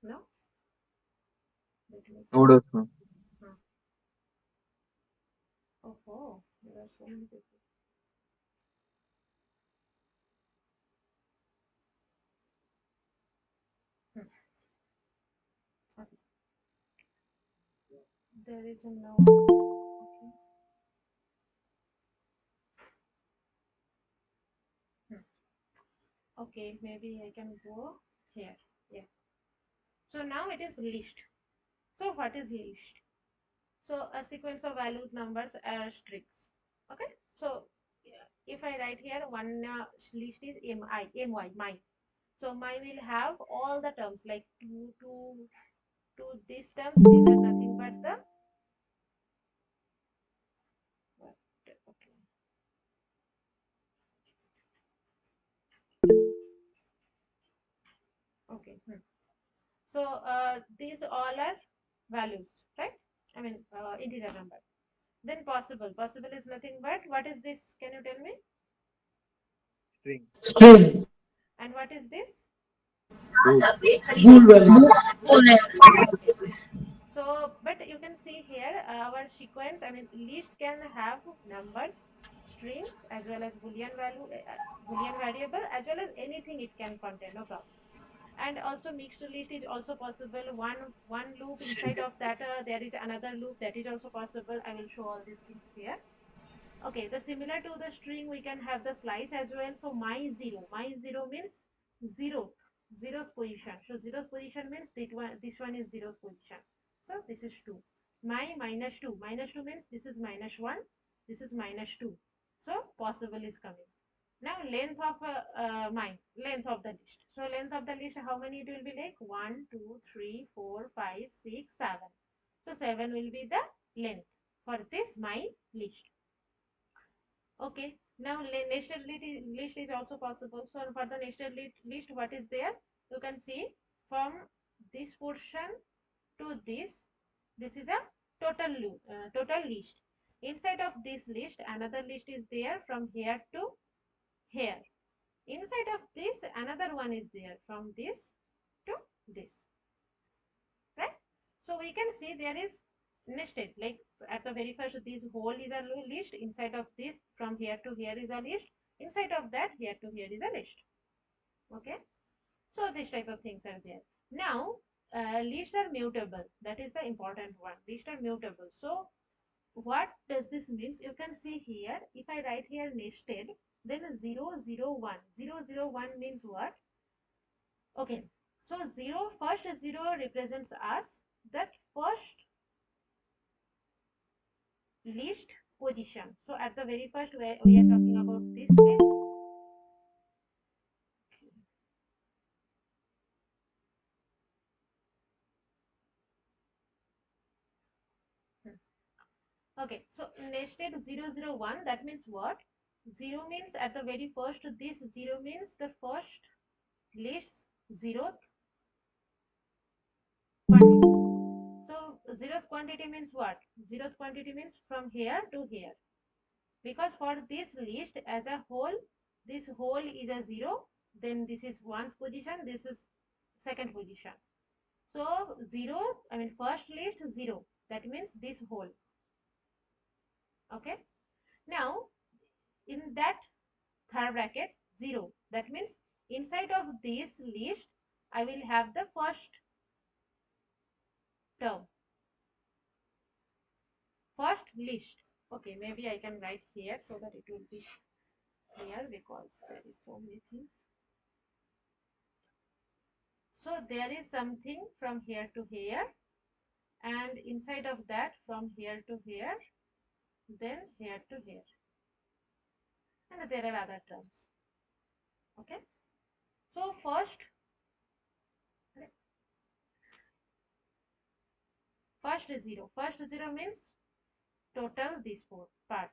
No? Let me see. No doubt, ma'am. Oh, there are so many people. Hmm. Okay. There is a no. Okay. Hmm. Okay, maybe I can go here. Yeah. So now it is list. So what is list? So a sequence of values, numbers, strings. Okay. So yeah, if I write here one list is my. So my will have all the terms like to these terms. These are nothing but the what? Okay. Okay. So these all are values, right? I mean integer number. Then possible. Possible is nothing but what is this? Can you tell me? String. String. And what is this? Bool. Bool value. So, but you can see here our sequence. I mean, list can have numbers, strings, as well as boolean value, boolean variable, as well as anything it can contain. No problem. And also mixed list is also possible. One loop inside of that there is another loop, that is also possible. I will show all these things here. Okay, the similar to the string, we can have the slice as well. So my zero means zero, zeroth position. So zeroth position means this one is zeroth position. So this is 2. My minus 2 means this is minus 1, this is minus 2. So possible is coming. Now length of length of the list. So length of the list, how many it will be like? 1, 2, 3, 4, 5, 6, 7. So 7 will be the length for this my list. Okay, now nested list is also possible. So for the nested list, what is there? You can see from this portion to this is a total list. Inside of this list, another list is there from here to here. Inside of this, another one is there from this to this, right? So we can see there is nested, like at the very first this whole is a list. Inside of this, from here to here is a list. Inside of that, here to here is a list. Okay, so this type of things are there. Now lists are mutable. That is the important one. Lists are mutable. So what does this means? You can see here, if I write here nested, then 0 0 1 0 0 1 means what? Okay, so first 0 represents us that first list position. So at the very first we are talking about this list. Okay, so nested 0 0 1, that means what? 0 means at the very first, this 0 means the first list's zeroth quantity. So zeroth quantity means what? Zeroth quantity means from here to here. Because for this list as a whole, this whole is a 0, then this is one position, this is second position. So 0, I mean first list 0, that means this whole. Okay, now in that third bracket 0, that means inside of this list I will have the first term, first list. Okay, maybe I can write here so that it will be clear, because there is so many things. So there is something from here to here, and inside of that from here to here, then here to here, and there are other terms. Okay, so first 0, first 0 means total this part.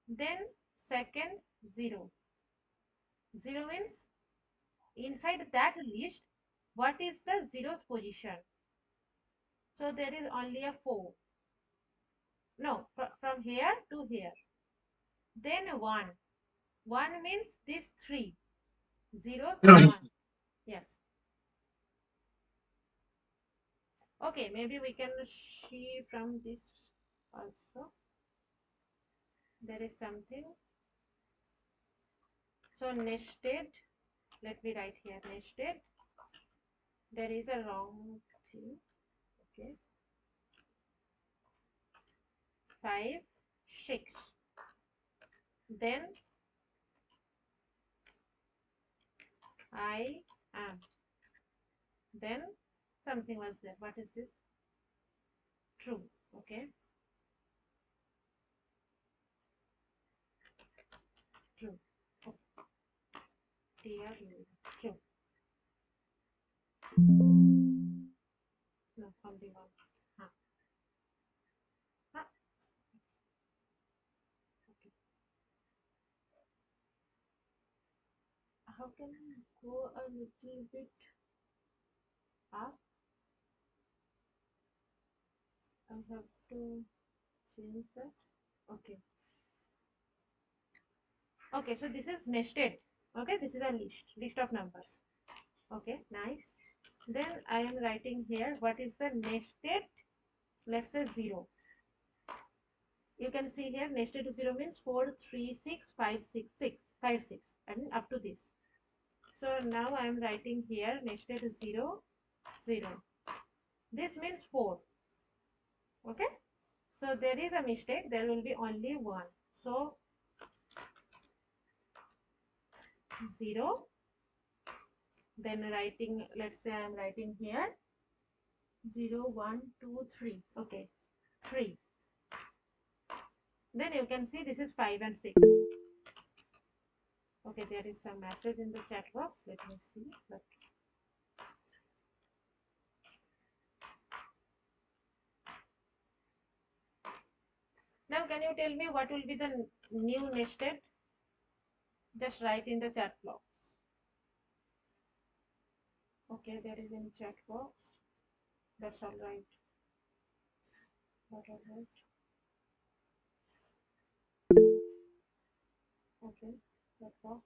Then second 0, 0 means inside that list what is the zeroth position. So there is only a 4. No, from here to here. Then 1, 1 means this 3, 0, 1. Yes. Okay, maybe we can see from this also. there is something. So nested, let me write here nested. There is a wrong thing. Okay. 5, 6. Then I am. Then something was there. What is this? True. Okay. True. Oh, dear Lord. True. No, only one. Huh. Huh. Okay. How can I go a little bit up? I have to change that. Okay. Okay, so this is nested. Okay, this is a list of numbers. Okay, nice. Then I am writing here what is the nested, let's say 0. You can see here nested to 0 means 4, 3, 6, 5, 6, 6, 5, 6. I mean up to this. So now I am writing here nested 0, 0. This means 4. Okay. So there is a mistake. There will be only 1. So 0. Then writing, let's say I am writing here 0, 1, 2, 3. Okay. 3. Then you can see this is 5 and 6. Okay, there is some message in the chat box. Let me see. But now can you tell me what will be the new nested? Just write in the chat box. Okay, there is in chat box. That's all right. That's all right. Okay, chat box.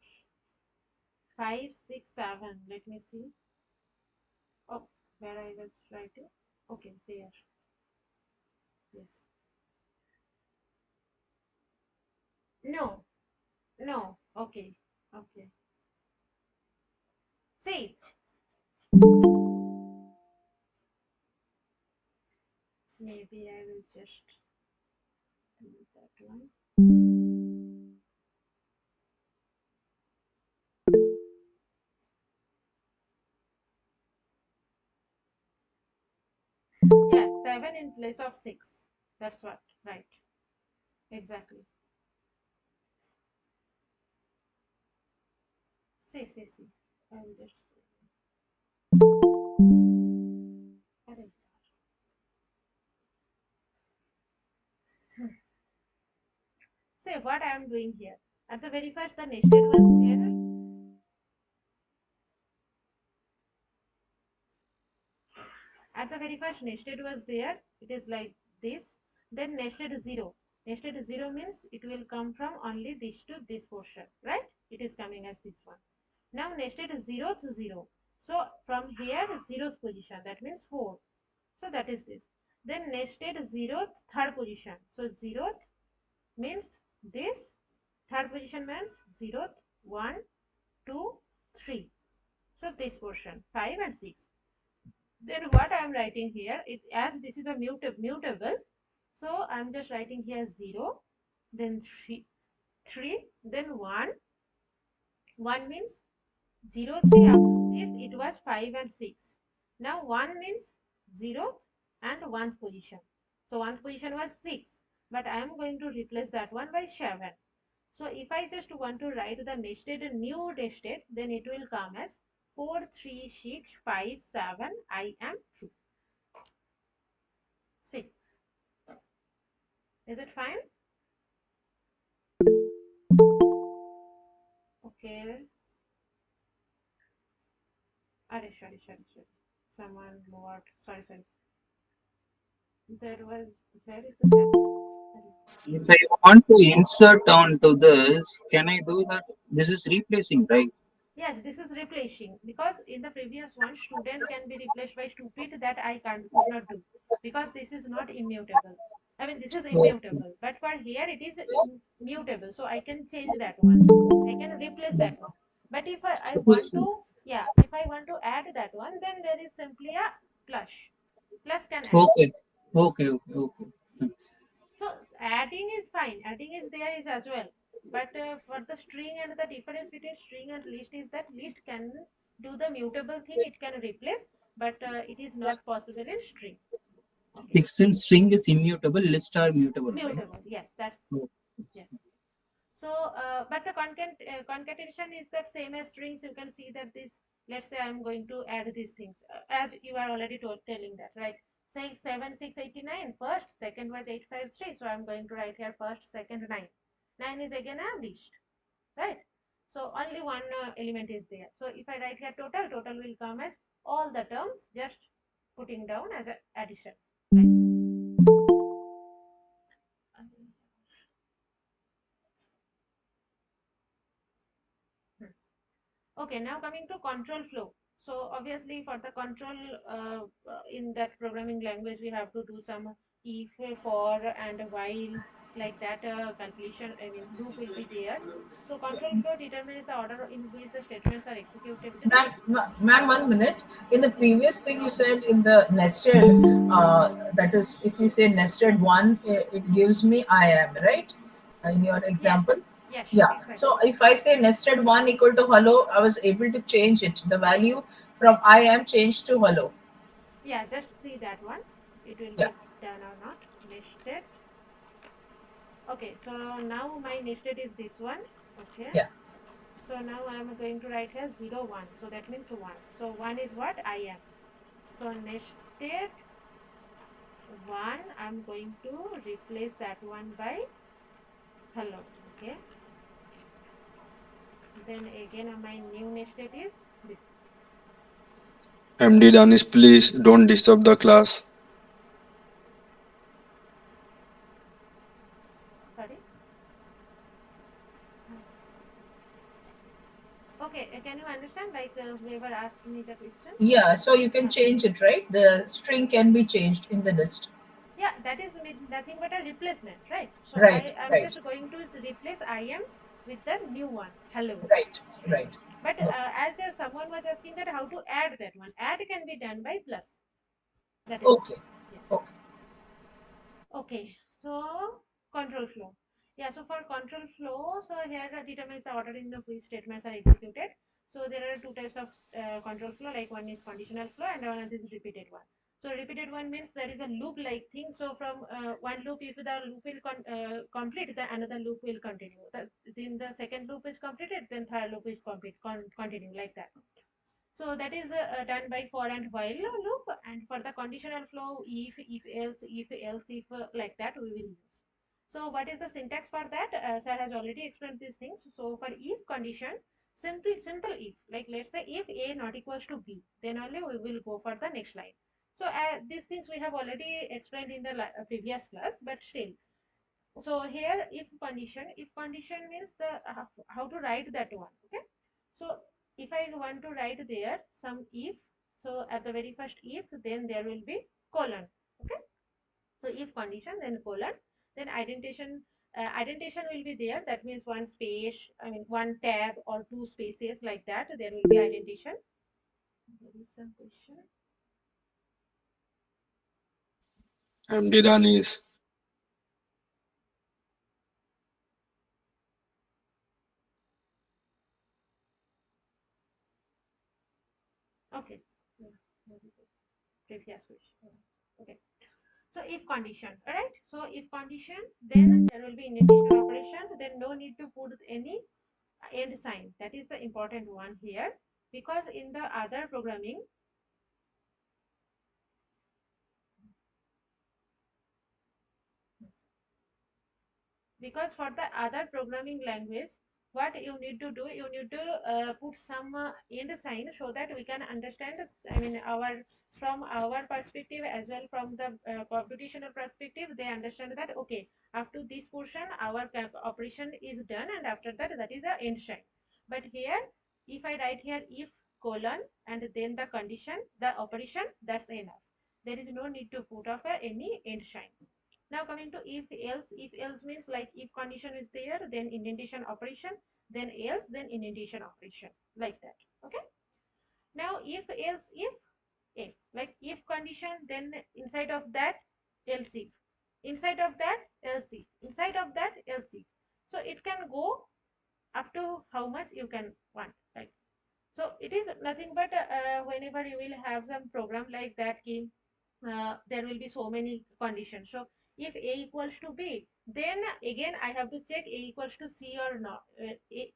5, 6, 7. Let me see. Oh, where I was writing. Okay, there. Yes. No, no. Okay, okay. See, maybe I will just do that one. Yes, 7 in place of 6. That's what, right. Exactly. See. I will just arrange. See what I am doing here. At the very first, the nested was there. At the very first, nested was there. It is like this. Then nested 0. Nested 0 means it will come from only this to this portion, right? It is coming as this one. Now nested 0th 0. So from here 0th position, that means 4. So that is this. Then nested 0th third position. So 0th means this. Third position means 0th 1, 2, 3. So this portion 5 and 6. Then what I am writing here, it as this is a mutable, so I am just writing here 0, then 3, then 1. 1 means 0, 3. After this it was 5 and 6. Now 1 means 0 and 1th position. So 1th position was 6, but I am going to replace that one by 7. So if I just want to write the new nested, then it will come as 4, 3, 6, 5, 7. I am true. See, is it fine? Okay. Sorry. Someone moved. Sorry. There is the chat. If I want to insert onto this, can I do that? This is replacing, right? Yes, this is replacing because in the previous one, student can be replaced by stupid that I could not do because this is not immutable. I mean, this is Okay. immutable, but for here it is mutable, so I can change that one. I can replace that one. But if I want Suppose. to, yeah, if I want to add that one, then there is simply a plus. Plus can add. Okay. Okay. Okay. Okay. Thanks. So adding is fine. Adding is there is as well. But for the string, and the difference between string and list is that list can do the mutable thing. It can replace, but it is not possible in string. Okay. Since string is immutable, list are mutable, right? Mutable. Yes, that's Okay. yes. So, but the concatenation is that same as strings. You can see that this, let's say I'm going to add these things, as you are already telling that, right? Say 7689, first, second was 853. So I'm going to write here first, second, 9. 9 is again a list, right? So only one element is there. So if I write here total, total will come as all the terms, just putting down as an addition, right? Okay, now coming to control flow. So obviously for the control in that programming language, we have to do some if, for, and while, like that calculation, I mean loop will be there. So control flow determines the order in which the statements are executed. Ma'am, 1 minute. In the previous thing you said in the nested, that is, if you say nested one, it gives me I am, right? In your Yes, example. yes, Yeah. exactly. So if I say nested one equal to hello, I was able to change it. The value from I am changed to hello. Yeah, just see that one. It will Yeah. be done or not. Nested. Okay, so now my nested is this one. Okay. Yeah. So now I am going to write here 0, 1. So that means 1. So 1 is what I am. So nested 1, I'm going to replace that one by hello. Okay. Then again my new nested is this. MD Danish, please don't disturb the class. Sorry. Okay, can you understand? Like whoever asked me the question? Yeah. So you can Huh. change it, right? The string can be changed in the list. Yeah, that is nothing but a replacement, right? So Right. I'm Right. just going to replace I am with the new one, hello Right. string. Right. But Okay. as someone was asking that how to add that one, add can be done by plus. That is what. Okay. Yeah. Okay. Okay. So control flow. Yeah. So for control flow, so here determines the order in the which statements are executed. So there are two types of control flow. Like one is conditional flow, and one is repeated one. So repeated one means there is a loop-like thing. So from one loop, if the loop will complete, the another loop will continue. Then the second loop is completed, then third loop is continue like that. So that is done by for and while loop, and for the conditional flow, if else, if like that we will use. So what is the syntax for that? Sir has already explained these things. So for if condition, simple if, like let's say if A not equals to B, then only we will go for the next line. So these things we have already explained in the previous class, but still. So here if condition means the how to write that one. Okay. So if I want to write there some if, so at the very first if, then there will be colon. Okay. So if condition, then colon, then indentation will be there. That means one space, I mean one tab or two spaces like that. There will be indentation. There is some question. MD Danish. Okay. Previous question. Okay. So if condition, all right. So if condition, then there will be indentation operation. Then no need to put any end sign. That is the important one here, because in the other programming, because for the other programming language, what you need to do, you need to put some end sign so that we can understand. I mean, from our perspective as well, from the computational perspective, they understand that okay, up to this portion our operation is done, and after that, that is a end sign. But here, if I write here if colon and then the condition, the operation, that's enough. There is no need to put up any end sign. Now coming to if else means like if condition is there, then indentation operation, then else, then indentation operation, like that. Okay. Now if else if like if condition, then inside of that else if, inside of that else if, inside of that else if. So it can go up to how much you can want, right? So it is nothing but whenever you will have some program like that, there will be so many conditions. So if a equals to b, then again I have to check a equals to c or not. A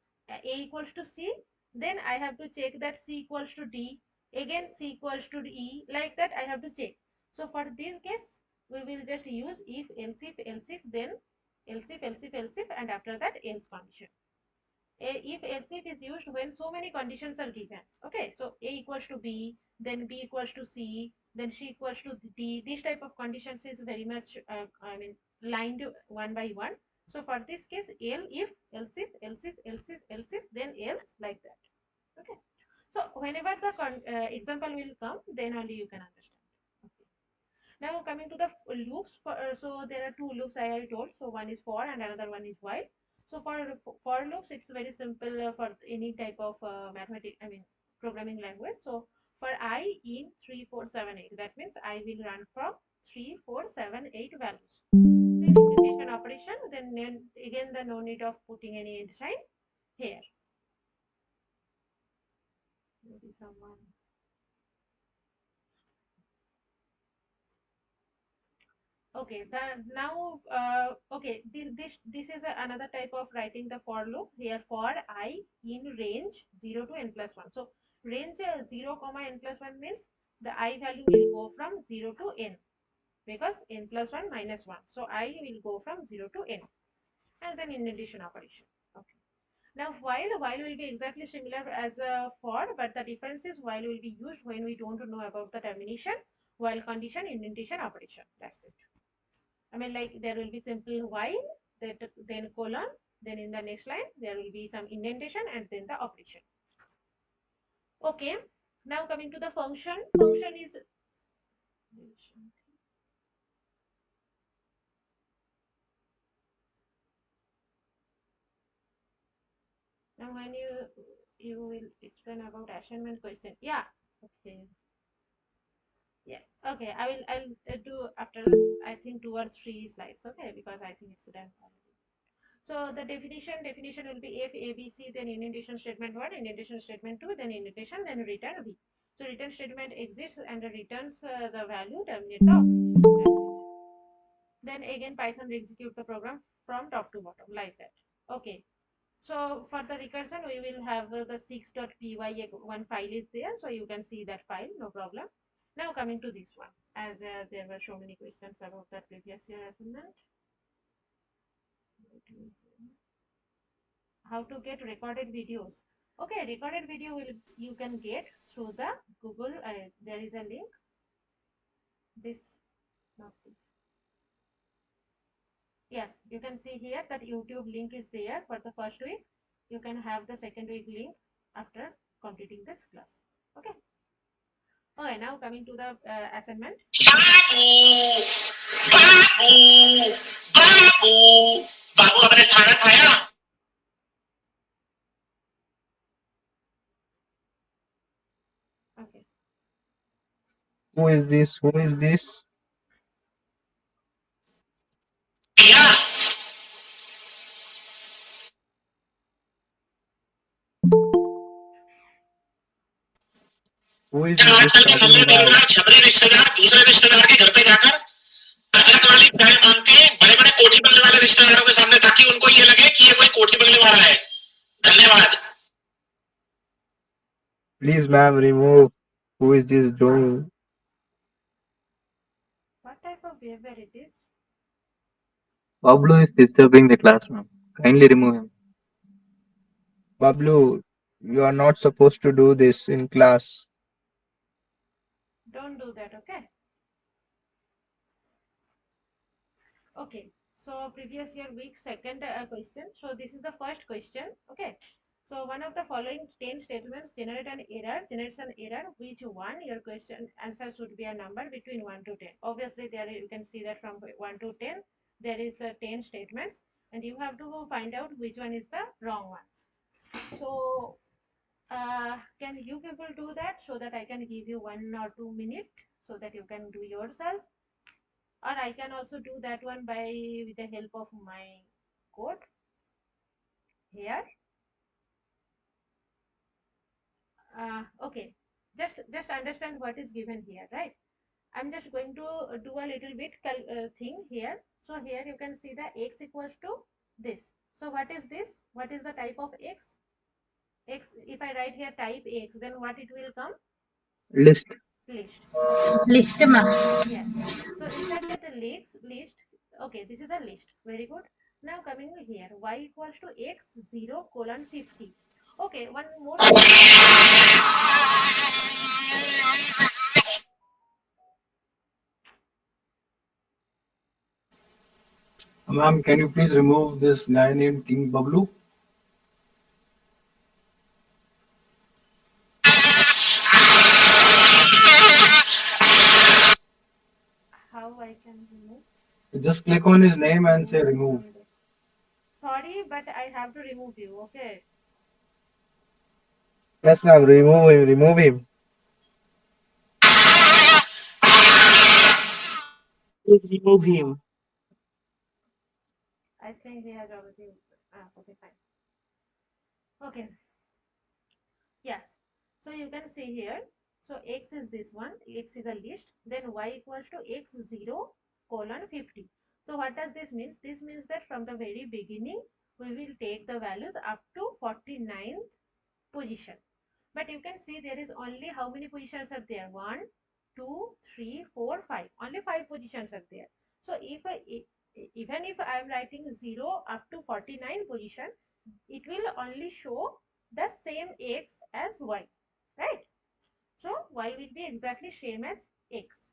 equals to c, then I have to check that c equals to d, again c equals to e, like that I have to check. So for this case we will just use if else if, then else if, and after that else condition. If else if is used when so many conditions are given. Okay, so a equals to b, then b equals to c, then c equals to d. This type of conditions is very much lined one by one. So for this case, if else if else if else if else if, then else, like that. Okay, so whenever the example will come, then only you can understand. Okay. Now coming to the loops, so there are two loops I told. So one is for and another one is while. So for loops, it's very simple for any type of programming language. So for I in 3, 4, 7, 8, that means I will run from 3, 4, 7, 8 values. Then indentation operation, then again the no need of putting any end sign here. Maybe someone. Okay, now okay, this is another type of writing the for loop. Here for I in range 0 to n plus 1. So range 0 comma n plus 1 means the I value will go from 0 to n, because n plus 1 minus 1. So I will go from 0 to n, and then indentation operation. Okay. Now while will be exactly similar as for, but the difference is while will be used when we don't know about the termination, while condition indentation operation. That's it. I mean, like there will be simple while, that then colon, then in the next line there will be some indentation, and then the operation. Okay. Now coming to the function. Function is now when you will explain about assignment question. Yeah. Okay. Yeah. Okay. I'll do after I think 2 or 3 slides. Okay, because I think it's done already. So the definition will be if ABC, then indentation statement 1, indentation statement 2, then indentation, then return B. So return statement exists and returns the value, terminate the operation. Then again Python execute the program from top to bottom, like that. Okay. So for the recursion we will have the 6.py one file is there, so you can see that file, no problem. Now coming to this one, as there were so many questions about the previous year assignment. How to get recorded videos. Okay, recorded video will you can get through the Google. There is a link. This, not this. Yes, you can see here that YouTube link is there for the first week. You can have the second week link after completing this class. Okay. Okay, now coming to the assignment. बाबू आपने खाना खाया? Okay. Who is this? Who is this? किया? Who is क्या this आजकल के talking नल्ले now? बेरोजगार छबरे रिश्तेदार दूसरे रिश्तेदार के घर पे जाकर अदरक वाली चाय मांगते हैं बड़े बड़े कोठी बंगले वाले रिश्तेदारों के सामने, ताकि उनको ये लगे कि ये कोई कोठी बंगले वाला है. धन्यवाद. Please, ma'am, remove. Who is this doing? What type of behavior it is? Pablo is disturbing the class, ma'am. Kindly remove him. Bablu, you are not supposed to do this in class. Don't do that. Okay. Okay. So previous year week second question. So this is the first question. Okay. So one of the following 10 statements generates an error. Which one? Your question answer should be a number between 1 to 10. Obviously, there you can see that from 1 to 10, there is 10 statements, and you have to find out which one is the wrong one. So can you people do that so that I can give you 1 or 2 minutes so that you can do yourself? Or I can also do that one by with the help of my code here. Okay, just understand what is given here, right? I'm just going to do a little bit thing here. So here you can see the x equals to this. So what is this? What is the type of x? X, if I write here type x, then what it will come? List. List. List, ma'am. Yes. So inside the list, okay, this is a list. Very good. Now coming here, y equals to x0 colon 50. Okay, one more. Ma'am, can you please remove this guy named King Bablu? How I can remove? Just click on his name and say remove. Sorry, but I have to remove you. Okay. Yes, ma'am. Remove him. Remove him. Please remove him. I think he has already. Okay, fine. Okay. Yes. So you can see here. So x is this one. X is a list. Then y equals to x0 colon 50. So what does this mean? This means that from the very beginning, we will take the values up to 49th position. But you can see there is only how many positions are there? 1, 2, 3, 4, 5. Only 5 positions are there. So even if I am writing 0 up to 49 position, it will only show the same x as y, right? So y will be exactly same as x.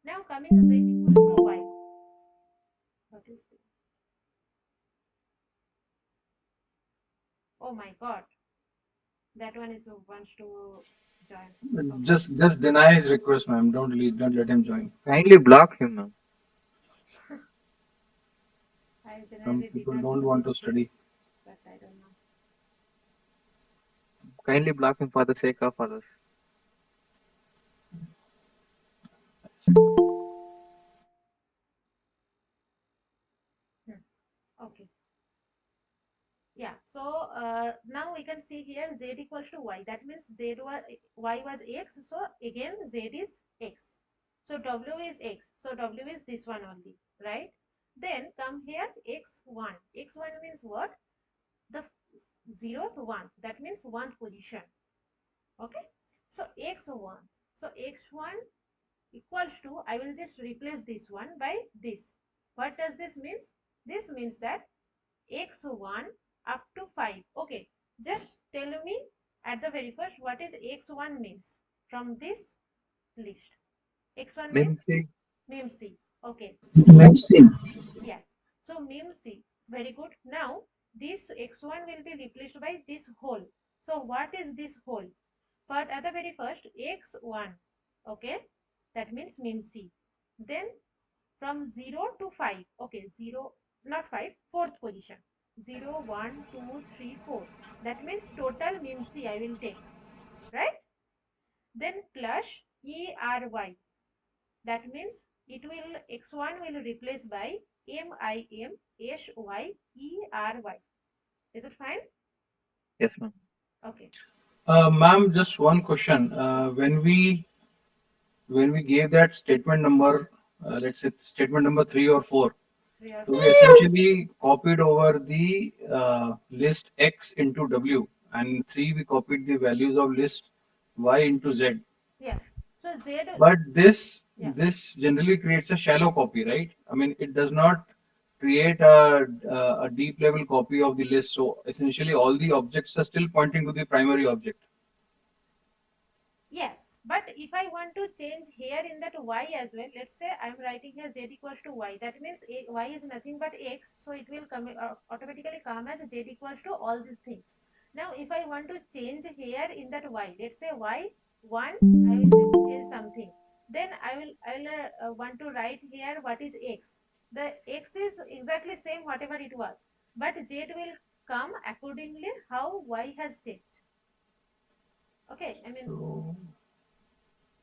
Now coming z equals to y. What is this? Oh my god, that one is wants to join. Just deny his request, ma'am. Don't let him join. Kindly block him, ma'am. I Some generally did people not don't do want to these study. things, but I don't know. Kindly block him for the sake of others. Okay. Yeah. So now we can see here z equals to y. That means y was x. So again z is x. So w is x. So w is this one only, right? Then come here x1. X1 means what? The 0th one. That means 1th position. Okay. So x1. So x1 equals to, I will just replace this one by this. What does this means? This means that x1 up to 5. Okay, just tell me at the very first what is x1 means from this list. X1 means Mimsy. mem c. Okay, Medicine. yes. So mem c. Very good. Now this x1 will be replaced by this whole. So what is this whole? But at the very first x1. Okay, that means mem c. Then from 0 to 5. Okay, 0, not 5, fourth position. 0, 1, 2, 3, 4. That means total mimc I will take, right? Then plus ERY. That means it will, x1 will replace by MIMSYERY. Is it fine? Yes, ma'am. Okay. Ma'am, just one question. When we gave that statement number, let's say statement number 3 or 4, 3 or so 4. we essentially copied over the list X into W, and 3 we copied the values of list Y into Z. Yes. So Z. But this Yeah. this generally creates a shallow copy, right? I mean, it does not create a deep level copy of the list. So essentially, all the objects are still pointing to the primary object. Yes, but if I want to change here in that y as well, let's say I'm writing here z equals to y. That means y is nothing but x, so it will come automatically come as z equals to all these things. Now, if I want to change here in that y, let's say y1, I will change something. Then I will want to write here what is x. The x is exactly same whatever it was, but z will come accordingly how y has changed. Okay, I mean,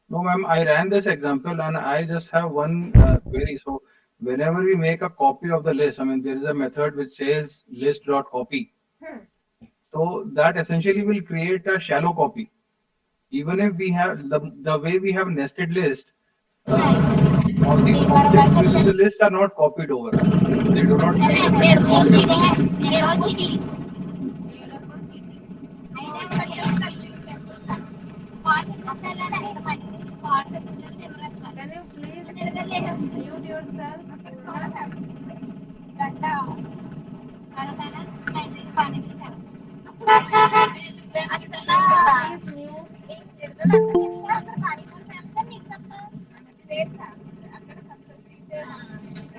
No, ma'am, I ran this example and I just have one query. So whenever we make a copy of the list, I mean, there is a method which says list.copy. So that essentially will create a shallow copy. Even if we have the way we have nested list, all the objects within the list are not copied over. They do not make a second copy of the list. can you please mute yourself, Purna? Please mute.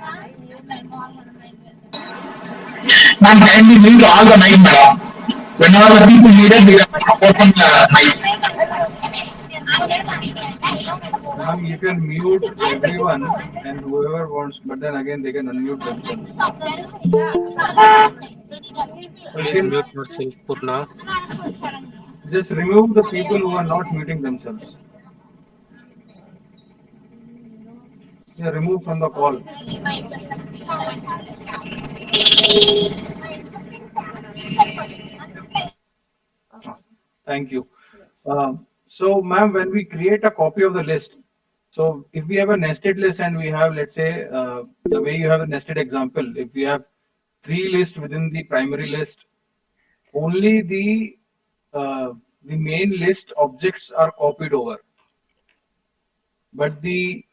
I mute. Ma'am, kindly mute all the mic, madam. Whenever the people need it, we can open the mic. Ma'am, you can mute everyone and whoever wants, but then again they can unmute themselves. So you Please can mute yourself, Purna. just remove the people who are not muting themselves. Yeah, remove from the call. Thank you. So, ma'am, when we create a copy of the list, so if we have a nested list and we have, let's say, the way you have a nested example, if we have 3 lists within the primary list, only the main list objects are copied over, but the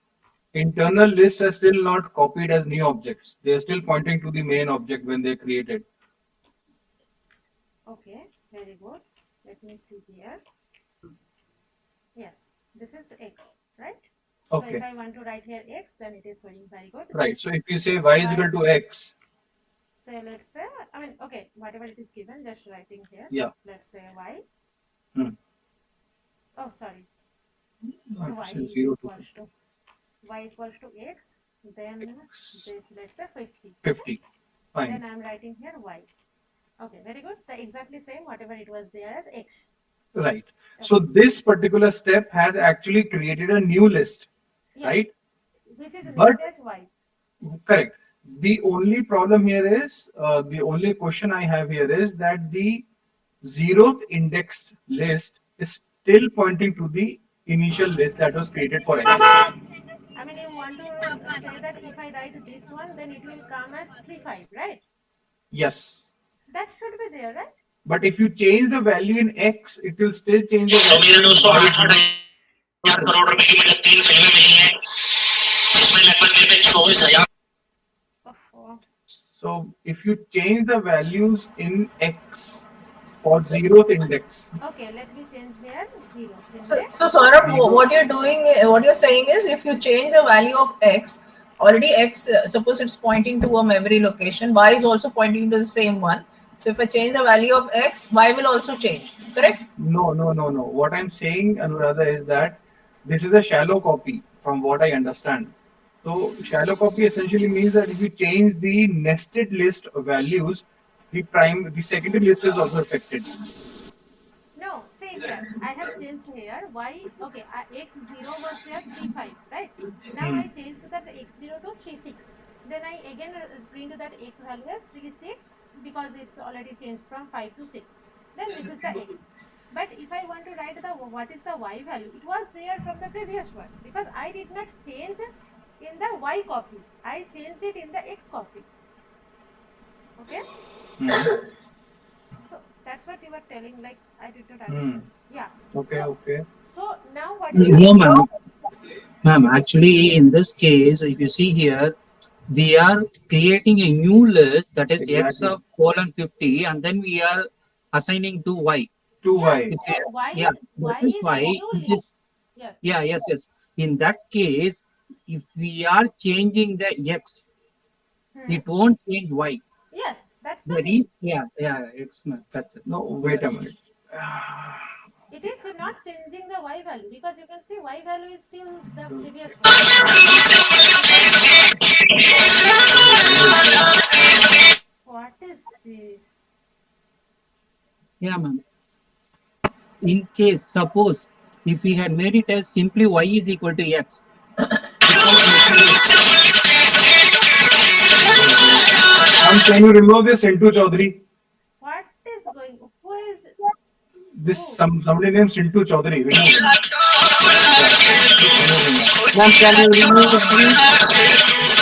internal list are still not copied as new objects. They are still pointing to the main object when they created. Okay, very good. Let me see here. Yes, this is x, right? Okay. So if I want to write here x, then it is showing very good. Right. So if you say y is equal to x, so let's say, I mean, okay, whatever it is given, just writing here. Yeah. Let's say y. Oh, sorry. Not y say is 0 to equals to y equals to x. Then X. this, let's say 50. 50. Fine. Then I'm writing here y. Okay, very good. The exactly same whatever it was there as x. Right. So this particular step has actually created a new list, Yes, right? which is But- named as y. Correct. The only problem here is, the only question I have here is that the 0th indexed list is still pointing to the initial list that was created for x. I mean, you want to say that if I write this one, then it will come as 35, right? Yes. That should be there, right? But if you change the value in x, it will still change the तो value मेरे in दोस्तों y. 8,000 crore रुपए की मेरे 3 फिल्में मिली हैं इसमें लगभग मेरे पे 24,000 Oh, So if you change the values in x for 0th index, okay, let me change here 0. So Saurabh, what you're doing, what you're saying is, if you change the value of x, already x, suppose it's pointing to a memory location, y is also pointing to the same one. So if I change the value of x, y will also change, correct? no. What I'm saying, Anuradha, is that this is a shallow copy from what I understand. So shallow copy essentially means that if you change the nested list of values, the secondary list is also affected. No, see here, I have changed here y, okay, x0 was there 35, right? Now I changed that x0 to 36. Then I again print that x value as 36 because it's already changed from 5 to 6. Then this is the x. But if I want to write the what is the y value, it was there from the previous one because I did not change in the y copy. I changed it in the x copy. Okay? So that's what you were telling, like I did not understand. Yeah. Okay. So now what is No, ma'am. Ma'am, actually, in this case, if you see here, we are creating a new list that is x Exactly. of colon 50, and then we are assigning to y. To y. If so you- y yeah, is y that is is why a new it is. list. Yes. Yeah, yes. In that case, if we are changing the x, it won't change y. Yes. That's the The thing. X, ma'am. That's it. No, wait a minute. It is not changing the y value because you can see y value is still the previous one. What is this? Yeah, ma'am. In case, suppose, if we had made it as simply y is equal to x. Can you remove this Sintu Chaudhary? What is going? Who is? This somebody named Sintu Chaudhary. Remove him. Ma'am, can you remove it, please?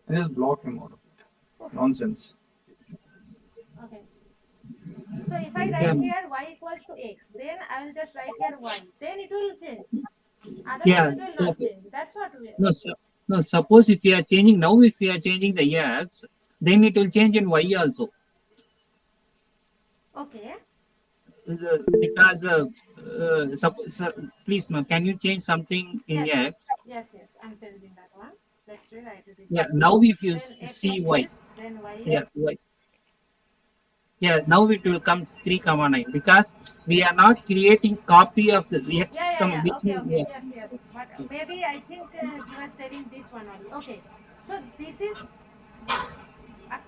Just block him out of it. Nonsense. Okay. So if I write here y equals to x, then I will just write here y. Then it will change. Otherwise, it will not change. That's what we. No, suppose if we are changing now, if we are changing the x, then it will change in y also. Okay. Because please, ma'am, can you change something in x? Yes, I'm changing that one. Let's rewrite it. Yeah, now if you Then x see is y, this, then y is. yeah, y. Yeah, now it will come 3, 9 because we are not creating copy of the x. Yeah. Which Okay. is, Yes. But maybe I think he was telling this one only. Okay. So this is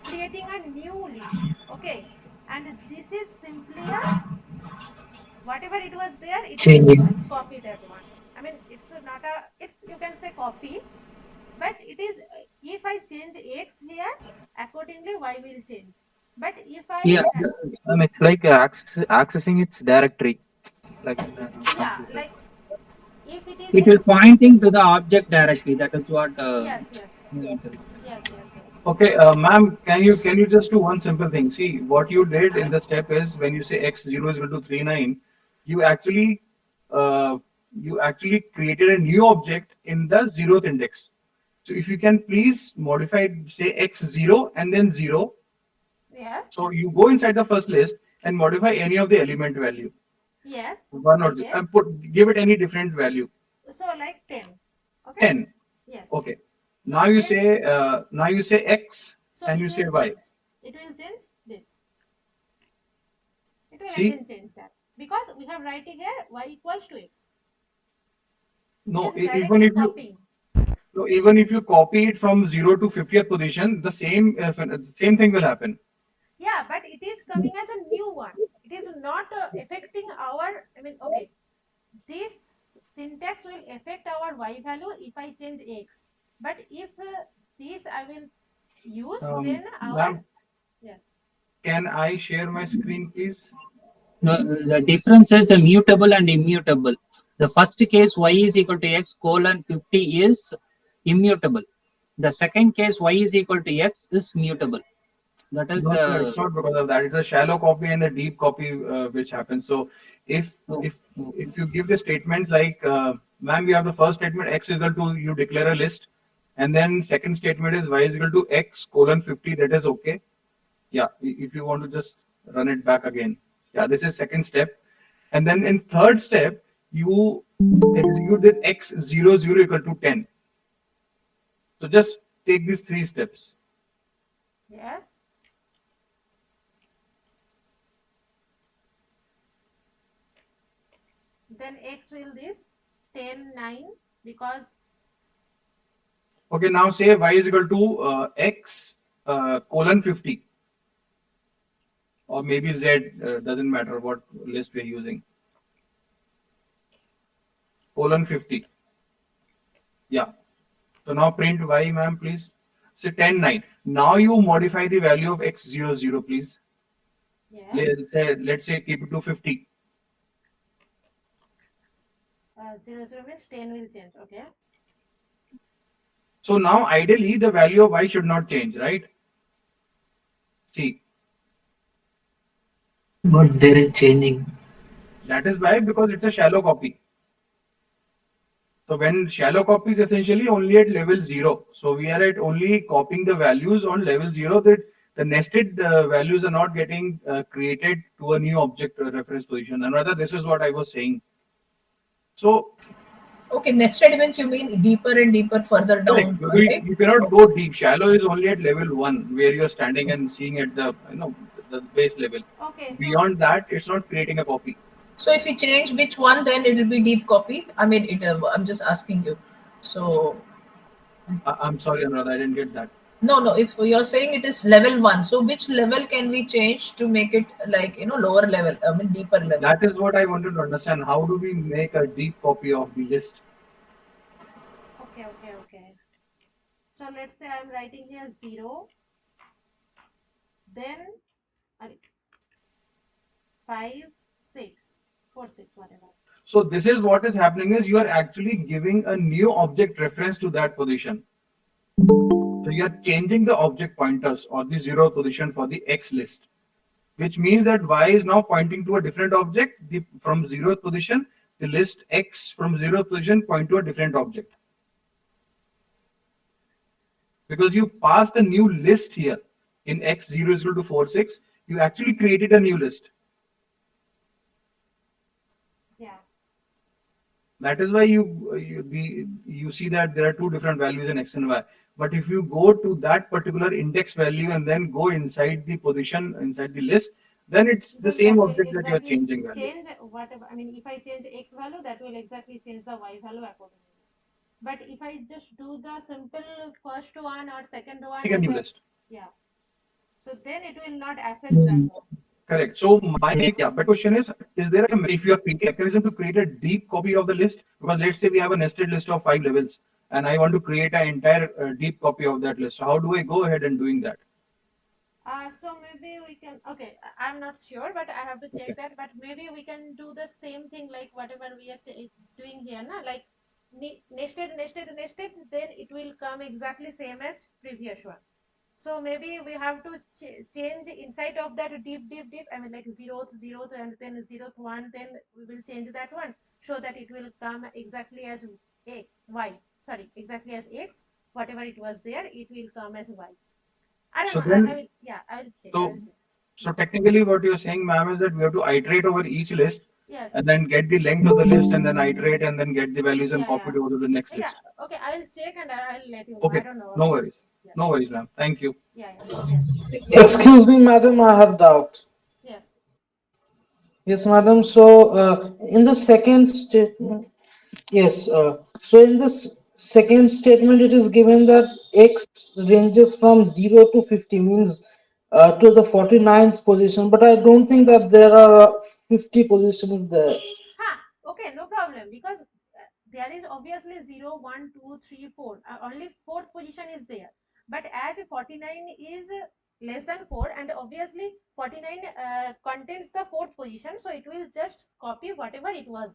creating a new list. Okay. And this is simply a whatever it was there, it Changing. will copy that one. I mean, it's not a. It's you can say copy, but it is. If I change x here, accordingly y will change. But if I yeah, It's like accessing its directory. Like in a yeah, computer. like if it is it will pointing to the object directly. That is what. yes. Okay, ma'am, can you just do one simple thing? See, what you did in the step is when you say x0 is equal to 39, you actually created a new object in the 0th index. So if you can please modify, say x0 and then 0. Yes. So you go inside the first list and modify any of the element value. Yes. One or Okay. and give it any different value. So like 10. Okay. 10. Yes. Okay. Now you say x So and it you say will y. change. It will change this. It will See? again change that because we have writing here y equals to x. No, It is even directly if you copying. so even if you copy it from 0 to 50th position, the same thing will happen. Yeah, but it is coming as a new one. It is not affecting our. I mean, okay, this syntax will affect our y value if I change x. But if this I will use, then our Ma'am, yes. can I share my screen, please? No, the difference is the mutable and immutable. The first case y is equal to x colon 50 is immutable. The second case y is equal to x is mutable. That is No, it's not because of that. It's a shallow copy and a deep copy which happens. So if you give the statements like, ma'am, we have the first statement x is equal to, you declare a list, and then second statement is y is equal to x colon 50. That is okay. Yeah, if you want to just run it back again. Yeah, this is second step, and then in third step you execute the x00 equal to 10. So just take these 3 steps. Yes. Then x will this 10, 9 because Okay, now say y is equal to x colon 50. Or maybe z, doesn't matter what list we're using. Colon 50. Yeah. So now print y, ma'am, please. So 10, 9. Now you modify the value of x00, please. yeah. Let's say keep it to 50. 0 means 10 will change. Okay. So now ideally the value of y should not change, right? See. But there is changing. That is why, because it's a shallow copy. So when shallow copy is essentially only at level 0. So we are at only copying the values on level 0, that the nested values are not getting created to a new object reference position. And rather, this is what I was saying. So Okay, nested means you mean deeper and deeper further Correct. down, right? You cannot go deep. Shallow is only at level 1, where you're standing and seeing at the the base level. Okay, so Beyond that, it's not creating a copy. So if you change which one, then it will be deep copy. I mean, I'm just asking you. So I'm sorry, Anuradha, I didn't get that. no, no. If you're saying it is level one, so which level can we change to make it like lower level? I mean, deeper level. That is what I wanted to understand. How do we make a deep copy of the list? okay. So let's say I'm writing here 0, then 5, 6, 4, 6, whatever. So this is what is happening is you are actually giving a new object reference to that position. So you are changing the object pointers or the 0th position for the X list, which means that Y is now pointing to a different object. From 0th position, the list X from 0th position point to a different object. Because you passed a new list here in X0 is equal to 4, 6, you actually created a new list. Yeah. That is why you see that there are two different values in X and Y. But if you go to that particular index value and then go inside the position, inside the list, then it's the same object that you are changing value. Change whatever. I mean, if I change X value, that will exactly change the Y value accordingly. But if I just do the simple first one or second one, Make a new list. Yeah. So then it will not affect that one. Correct. So but question is there if you are creating a mechanism to create a deep copy of the list? Because let's say we have a nested list of 5 levels, and I want to create an entire deep copy of that list. So how do I go ahead and doing that? So maybe we can. Okay, I'm not sure, but I have to check that. But maybe we can do the same thing like whatever we are doing here, na? Like nested. Then it will come exactly same as previous one. So maybe we have to change inside of that deep. I mean, like 0th, and then 0th one. Then we will change that one so that it will come exactly as Y. Sorry, exactly as X. Whatever it was there, it will come as Y. I don't know. I mean, yeah, I'll check. So technically, what you're saying, ma'am, is that we have to iterate over each list. Yes. And then get the length of the list, and then iterate, and then get the values and copy it over to the next list. Okay, I will check and I'll let you know. Okay. I don't know. No worries. No worries, ma'am. Thank you. Yeah. Excuse me, madam, I have doubt. Yes. Yes, madam. So, in the second statement, yes. So, in this second statement, it is given that X ranges from 0 to 50, means to the 49th position. But I don't think that there are 50 positions there. Okay, no problem, because there is obviously 0, 1, 2, 3, 4. Only 4th position is there. But as 49 is less than 4, and obviously 49 contains the 4th position, so it will just copy whatever it was.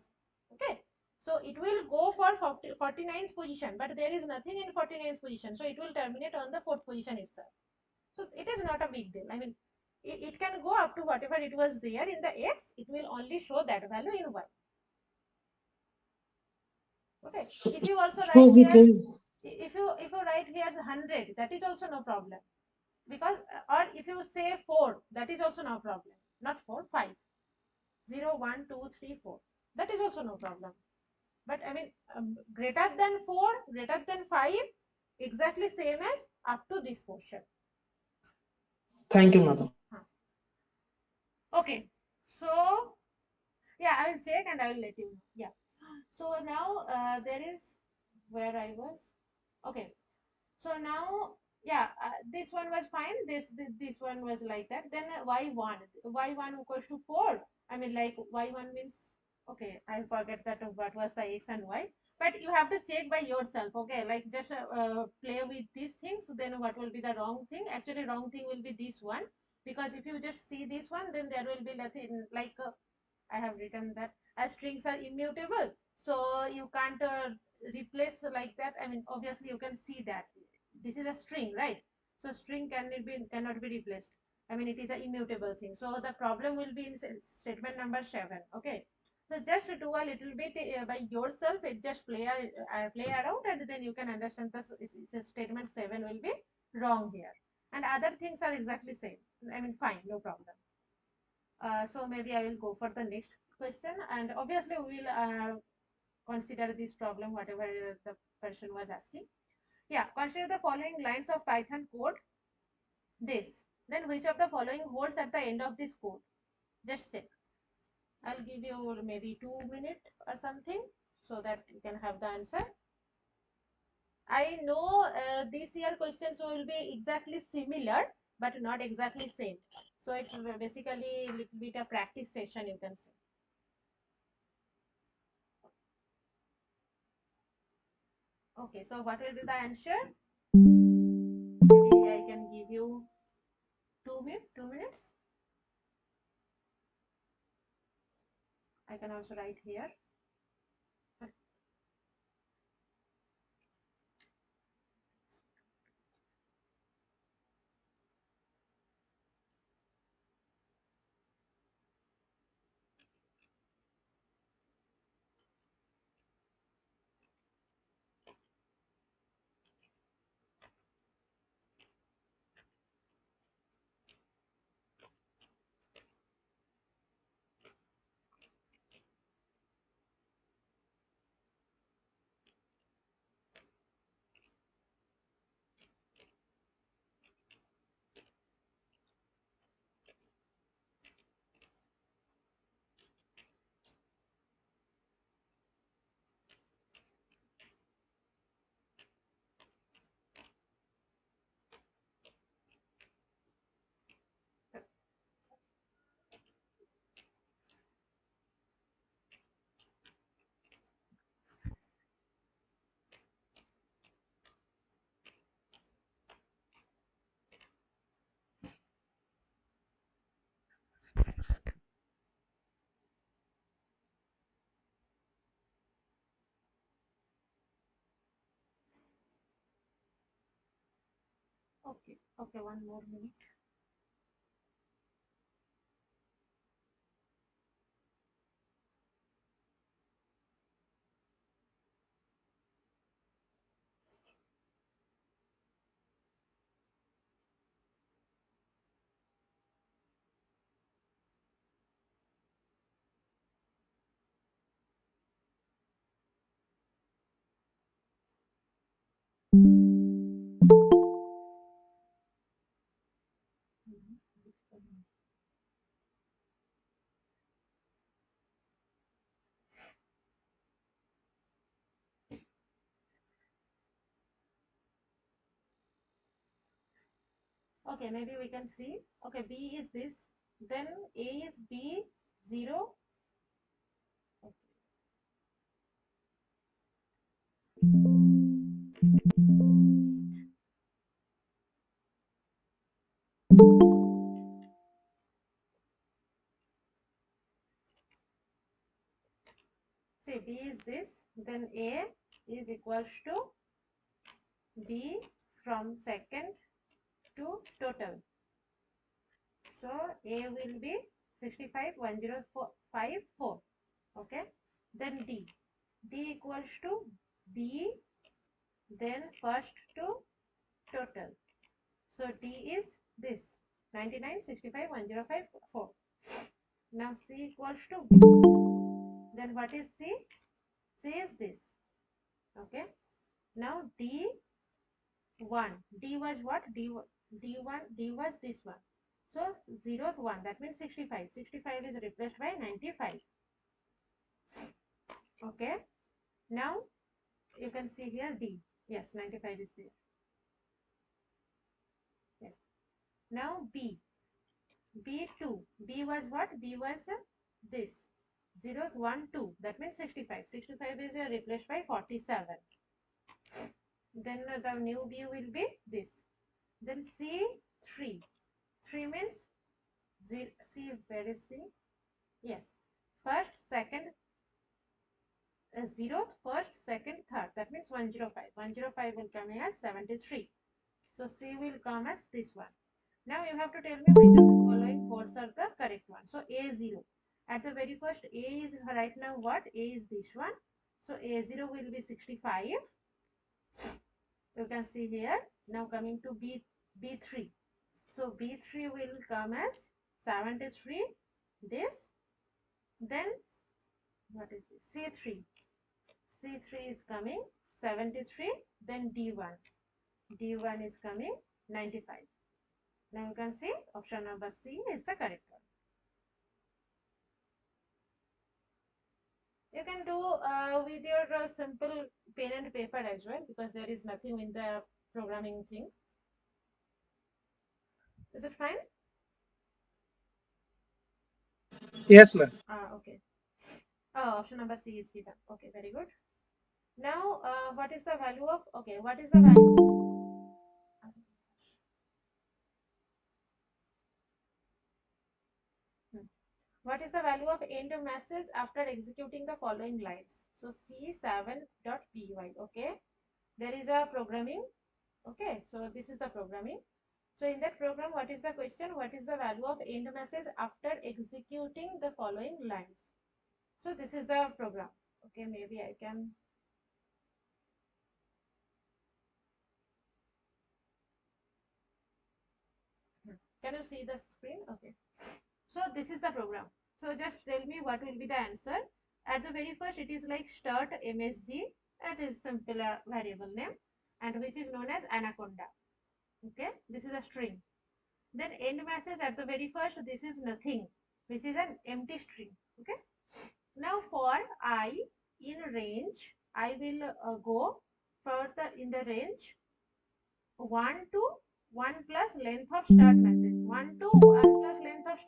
Okay. So it will go for 49th position, but there is nothing in 49th position, so it will terminate on the 4th position itself. So it is not a big deal. I mean, it can go up to whatever it was there in the X. It will only show that value in Y. Okay. If you also write here, if you write here 100, that is also no problem. Because or if you say 4, that is also no problem. Not 4, 5. 0, 1, 2, 3, 4. That is also no problem. But I mean, greater than 4, greater than 5, exactly same as up to this portion. Thank you, madam. Okay. So yeah, I will check and I will let you know. Yeah. So now there is where I was. Okay. So now, yeah, this one was fine. This one was like that. Then y1 equals to 4. I mean, like y1 means, okay, I forget that what was the x and y. But you have to check by yourself. Okay, like just play with these things. Then what will be the wrong thing? Actually, wrong thing will be this one, because if you just see this one, then there will be nothing like. I have written that as strings are immutable, so you can't replace like that. I mean, obviously you can see that this is a string, right? So string cannot be replaced. I mean, it is an immutable thing. So the problem will be in statement number 7. Okay. So just do a little bit by yourself. It just play around, and then you can understand this. Statement 7 will be wrong here, and other things are exactly same. I mean, fine, no problem. So maybe I will go for the next question, and obviously we will consider this problem, whatever the person was asking. Yeah, consider the following lines of Python code. This. Then which of the following holds at the end of this code? Just check. I'll give you maybe 2 minutes or something so that you can have the answer. I know this year questions will be exactly similar, but not exactly same. So it's basically a little bit a practice session, you can say. Okay, so what will be the answer? Maybe I can give you 2 minutes. I can also write here. Okay, 1 more minute. Okay, maybe we can see. Okay, B is this, then A is B 0. Okay. See, B is this, then A is equals to B from second to total. So A will be 65,1054. Okay. Then D. D equals to B, then first to total. So D is this 99,65,1054. Now C equals to B. Then what is C? C is this. Okay. Now D1. D was what? D1 D was this one. So 0th one, that means 65. 65 is replaced by 95. Okay. Now you can see here D. Yes, 95 is there. Yes. Now B. B2. B was what? B was this. 0th 1 2. That means 65. 65 is replaced by 47. Then the new B will be this. Then C3. 3 means C. Where is C? Yes. First, second, 0th, first, second, third. That means 105. 105 will come as 73. So C will come as this one. Now you have to tell me which of the following codes are the correct one. So A0. At the very first, A is right now what? A is this one. So A0 will be 65. You can see here. Now coming to B3. So B3 will come as 73. This. Then what is this? C3. C3 is coming 73, then D1. D1 is coming 95. Now you can see option number C is the correct one. You can do with your simple pen and paper as well, because there is nothing in the programming thing. Is it fine? Yes, ma'am. Okay. Oh, option number C is given. Okay, very good. Now, what is the value of, okay, what is the value? What is the value of end message after executing the following lines? So C7.py, okay. There is a programming, okay. So this is the programming. So in that program, what is the question? What is the value of end message after executing the following lines? So this is the program. Okay, maybe I can. Can you see the screen? Okay. So this is the program. So just tell me what will be the answer. At the very first, it is like start MSG. That is simple variable name, and which is known as anaconda. Okay, this is a string. Then end message at the very first, this is nothing, which is an empty string. Okay. Now for I in range, I will go for the in the range 1 to 1 plus length of start message. 1 to 1 plus length of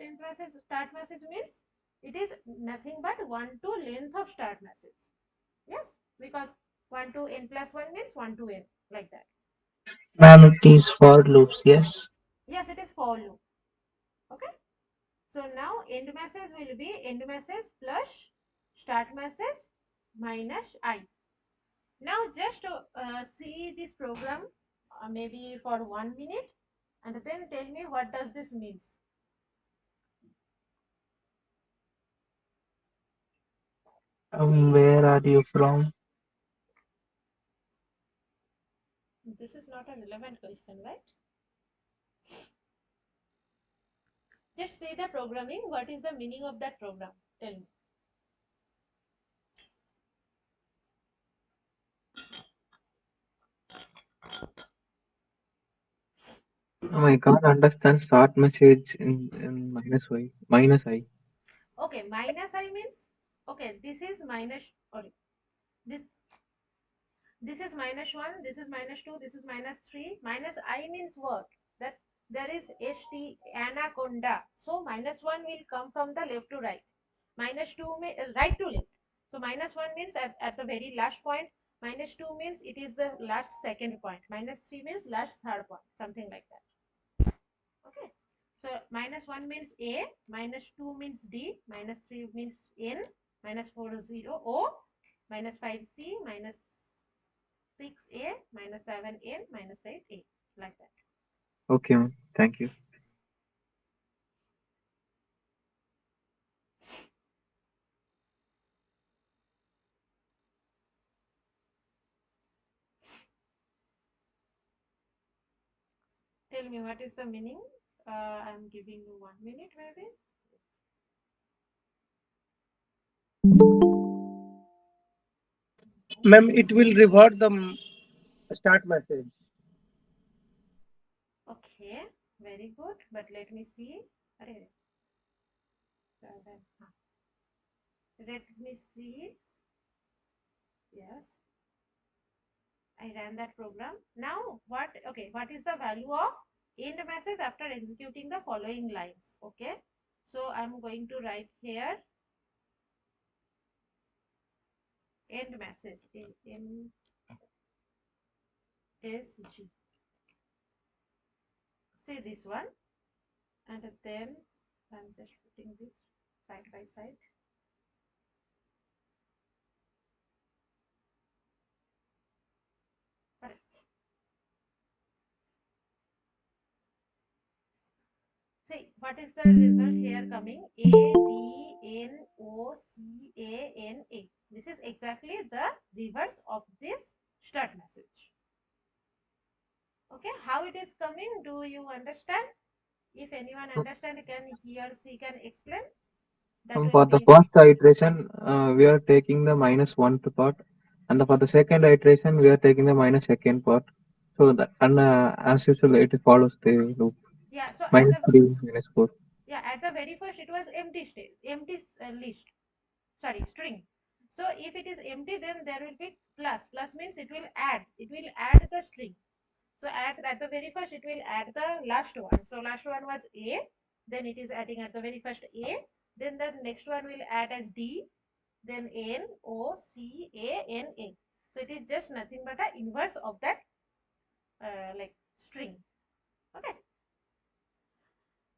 start message means it is nothing but 1 to length of start message. Yes, because 1 to n plus 1 means 1 to n, like that. Ma'am, it is for loops, yes. Yes, it is for loop. Okay. So now end message will be end message plus start message minus I. Now just see this program maybe for 1 minute, and then tell me what does this means. Where are you from? This is not a relevant question, right? Just say the programming. What is the meaning of that program? Tell me. I can't understand start message in minus y minus I. Okay, minus I means, okay, this is minus, or this is minus 1, this is minus 2, this is minus 3. Minus I means what? That there is st anaconda. So minus 1 will come from the left to right. Minus 2 right to left. So minus 1 means at the very last point. Minus 2 means it is the last second point. Minus 3 means last third point. Something like that. Okay. So minus 1 means A, minus 2 means D, minus 3 means N, minus 4 is 0, O, minus 5 C, minus 6A, minus 7N, minus 8A, like that. Okay, ma'am. Thank you. Tell me what is the meaning. I'm giving you 1 minute maybe. Ma'am, it will revert the start message. Okay, very good. But let me see. Let me see. Yes, I ran that program. Now what? Okay, what is the value of end message after executing the following lines? Okay, so I'm going to write here end message in SG. See this one, and then I'm just putting this side by side. Correct. See what is the result here coming? ADNOCANA. This is exactly the reverse of this start message. Okay, how it is coming? Do you understand? If anyone understand, can he or she can explain? That For the first iteration, we are taking the minus 1th part, And for the second iteration, we are taking the minus second part. So that, and as usual, it follows the loop. Yeah, so Minus at the 3, minus 4. yeah, at the very first it was empty state, list, sorry, string. So if it is empty, then there will be plus. Plus means it will add the string. So at the very first it will add the last one. So last one was A, then it is adding at the very first A, then the next one will add as D, then N, O, C, A, N, A. So it is just nothing but a inverse of that like string. Okay.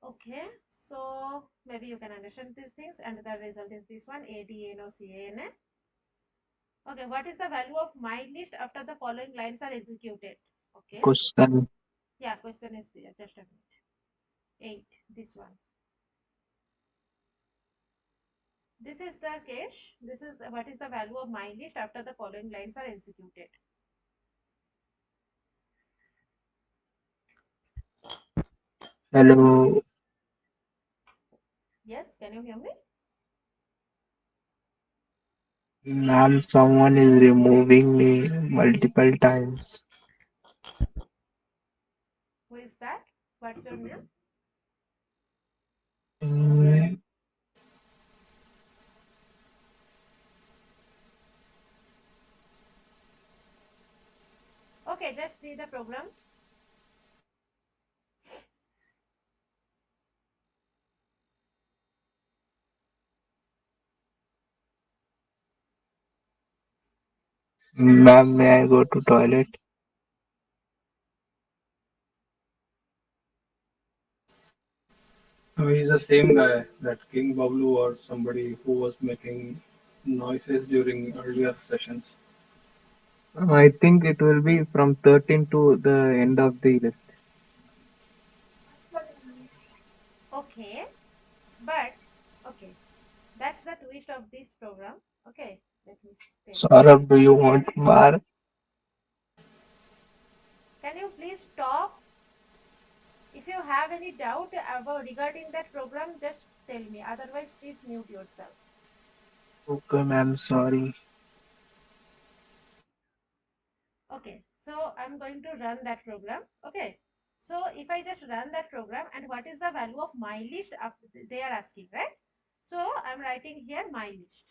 Okay. So maybe you can understand these things, and the result is this one: A, D, N, O, C, A, N, A. Okay. What is the value of my list after the following lines are executed? Okay. Question. Yeah, question is there. Just a minute. 8. This one. This is the case. This is what is the value of my list after the following lines are executed. Hello. Yes, can you hear me? Ma'am, someone is removing me multiple times. Who is that? What's your name? Mm, Okay, just see the program. Ma'am, may I go to toilet? He's the same guy, that King Bablu or somebody who was making noises during earlier sessions. I think it will be from 13 to the end of the list. Okay, but okay, that's the twist of this program. Okay, let me tell you. Saurabh, do you want bar? Can you please stop? If you have any doubt about regarding that program, just tell me. Otherwise, please mute yourself. Okay, ma'am, sorry. Okay, so I'm going to run that program. Okay, so if I just run that program, and what is the value of my list? They are asking, right? So I'm writing here my list.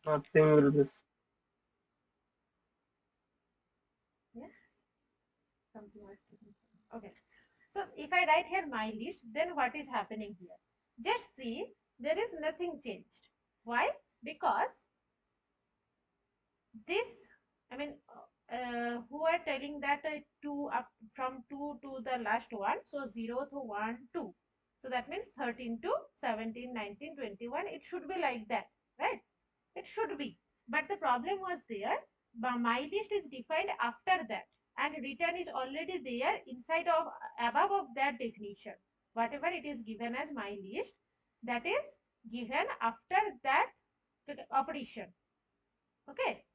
Nothing will be. Yes, something was taken. Okay, so if I write here my list, then what is happening here? Just see, there is nothing changed. Why? Because this, I mean, who are telling that 2 up from 2 to the last one, so 0 to 1, 2. So that means 13 to 17, 19, 21. It should be like that, right? It should be. But the problem was there, my list is defined after that, and return is already there inside of above of that definition. Whatever it is given as my list, that is given after that operation. Okay.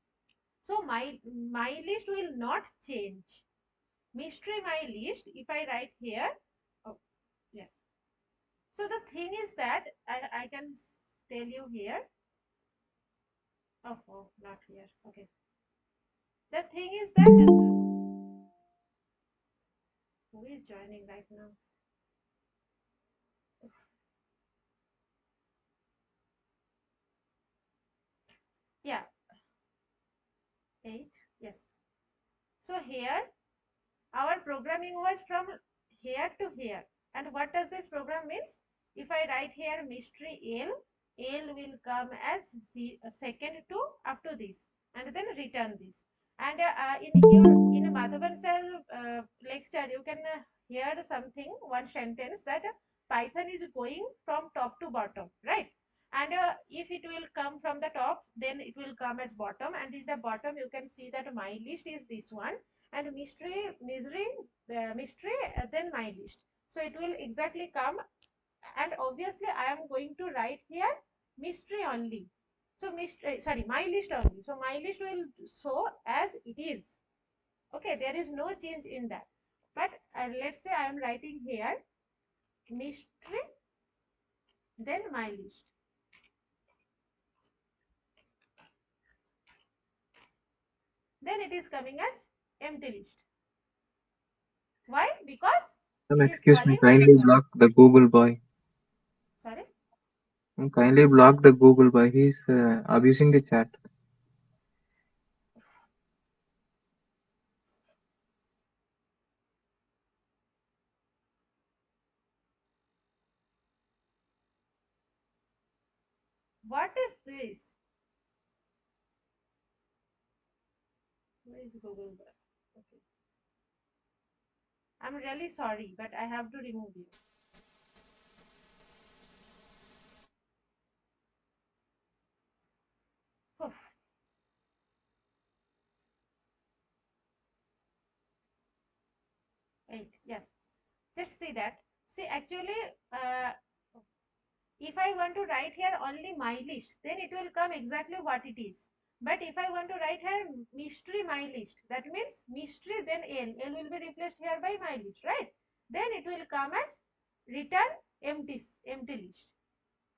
So my list will not change. Mystery my list, if I write here, oh yes. So the thing is that I can tell you here. Oh, not here. Okay. The thing is that who is joining right now? Yeah, 8. Yes. So here our programming was from here to here. And what does this program means? If I write here mystery L will come as second to up to this, and then return this. And in Madhavan sir lecture, you can hear something, one sentence that Python is going from top to bottom, right? And if it will come from the top, then it will come as bottom, and in the bottom you can see that my list is this one, and mystery then my list. So it will exactly come, and obviously I am going to write here mystery only. So mystery, sorry, my list only. So my list will show as it is. Okay, there is no change in that. But let's say I am writing here mystery then my list. then it is coming as empty list. Why? Because Ma'am, it is excuse me, calling kindly block the Google boy. sorry. Kindly block the Google boy. He's abusing the chat. What is this? Where is Google Bar? Okay. I'm really sorry, but I have to remove you. Oof. Wait, yes. Let's see that. See, actually, if I want to write here only my list, then it will come exactly what it is. But if I want to write here mystery my list, that means mystery then L. L will be replaced here by my list, right? Then it will come as return empty list.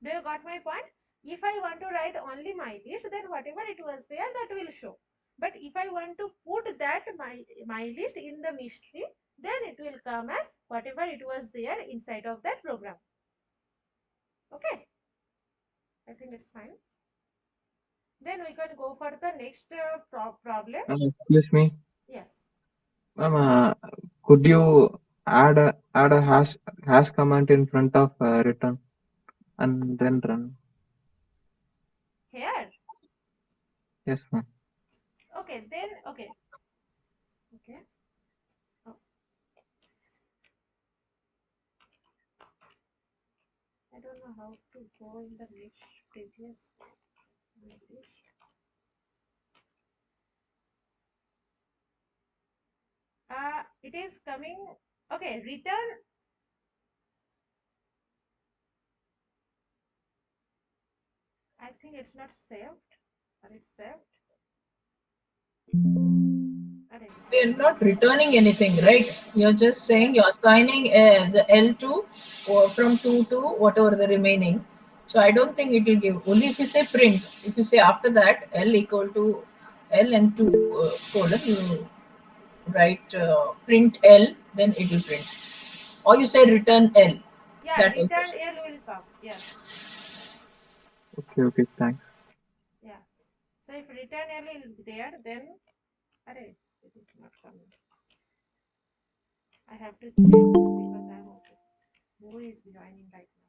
Do you got my point? If I want to write only my list, then whatever it was there, that will show. But if I want to put that my list in the mystery, then it will come as whatever it was there inside of that program. Okay, I think it's fine. Then we can go for the next problem. Excuse me. Yes. Ma'am, could you add a hash command in front of return and then run? Here. Yes, ma'am. Okay. Then okay. Okay. Oh. I don't know how to go in the next previous. It is coming. Okay, return. I think it's not saved. Or it's saved. We are not returning anything, right? You're just saying you're assigning the L2 or from 2 to whatever the remaining. So I don't think it will give. Only if you say print. If you say after that L equal to L and 2 colon, you write print L, then it will print. Or you say return L. Yeah, That return also. L will come. Yes. Okay, thanks. Yeah. So if return L is there, then array, it is not coming. I have to check because I'm okay. Who is joining right now?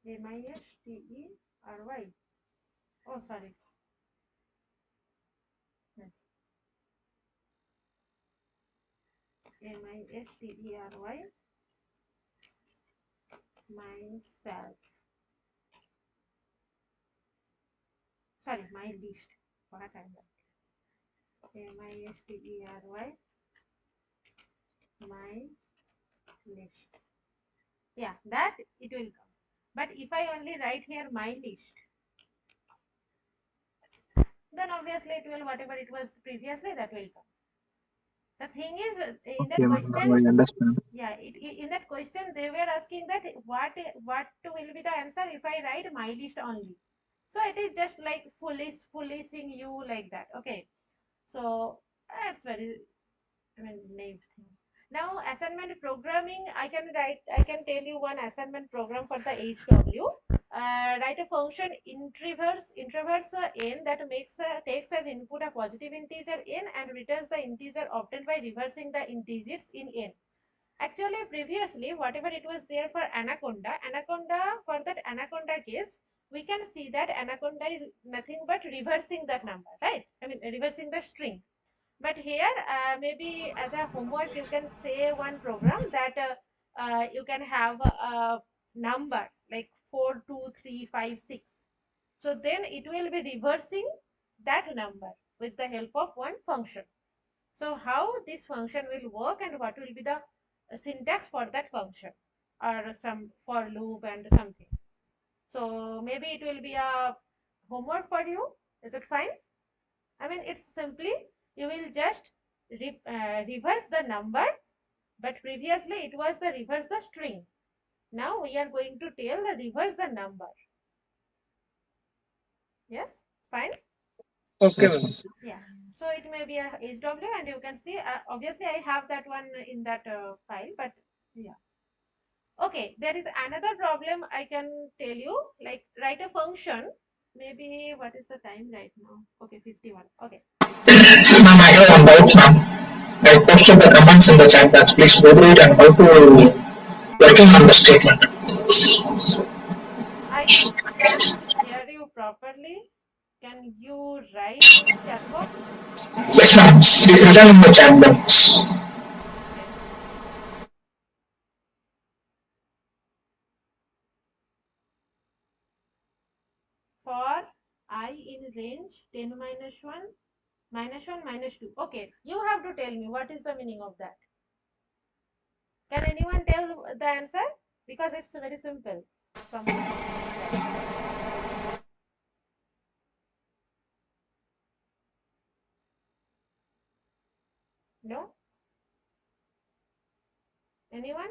MISTERY. Oh, sorry. MISTERY myself. Sorry, my list. What I have. MISTERY my list. Yeah, that it will come. But if I only write here my list, then obviously it will whatever it was previously that will come. The thing is, in that question, I understand. yeah, in that question they were asking that what will be the answer if I write my list only. So it is just like foolishing you like that. Okay, so that's very naive thing. Now assignment programming, I can tell you one assignment program for the HW. Write a function introverts n that takes as input a positive integer n and returns the integer obtained by reversing the integers in n. Actually, previously, whatever it was there for anaconda, for that anaconda case, we can see that anaconda is nothing but reversing that number, right? I mean, reversing the string. But here, maybe as a homework, you can say one program that you can have a number like 4, 2, 3, 5, 6. So then it will be reversing that number with the help of one function. So how this function will work and what will be the syntax for that function or some for loop and something. So maybe it will be a homework for you. Is it fine? I mean, it's simply you will just reverse the number, but previously it was the reverse the string. Now we are going to tell the reverse the number. Yes, fine. Okay, Yes, ma'am. ma'am. Yeah. So it may be a HW, and you can see obviously I have that one in that file, but yeah. Okay, there is another problem I can tell you, like write a function. Maybe what is the time right now? Okay, 51. Okay. Ma'am, I have one doubt, ma'am. I posted the comments in the chat box. Please go through it and how to working on the statement. I can't hear you properly. Can you write in the chat box? Yes, ma'am. It is written in the chat box. Okay. For I in range 10 minus 1, minus 1, minus 2. Okay, you have to tell me what is the meaning of that. Can anyone tell the answer? Because it's very simple. From no? Anyone?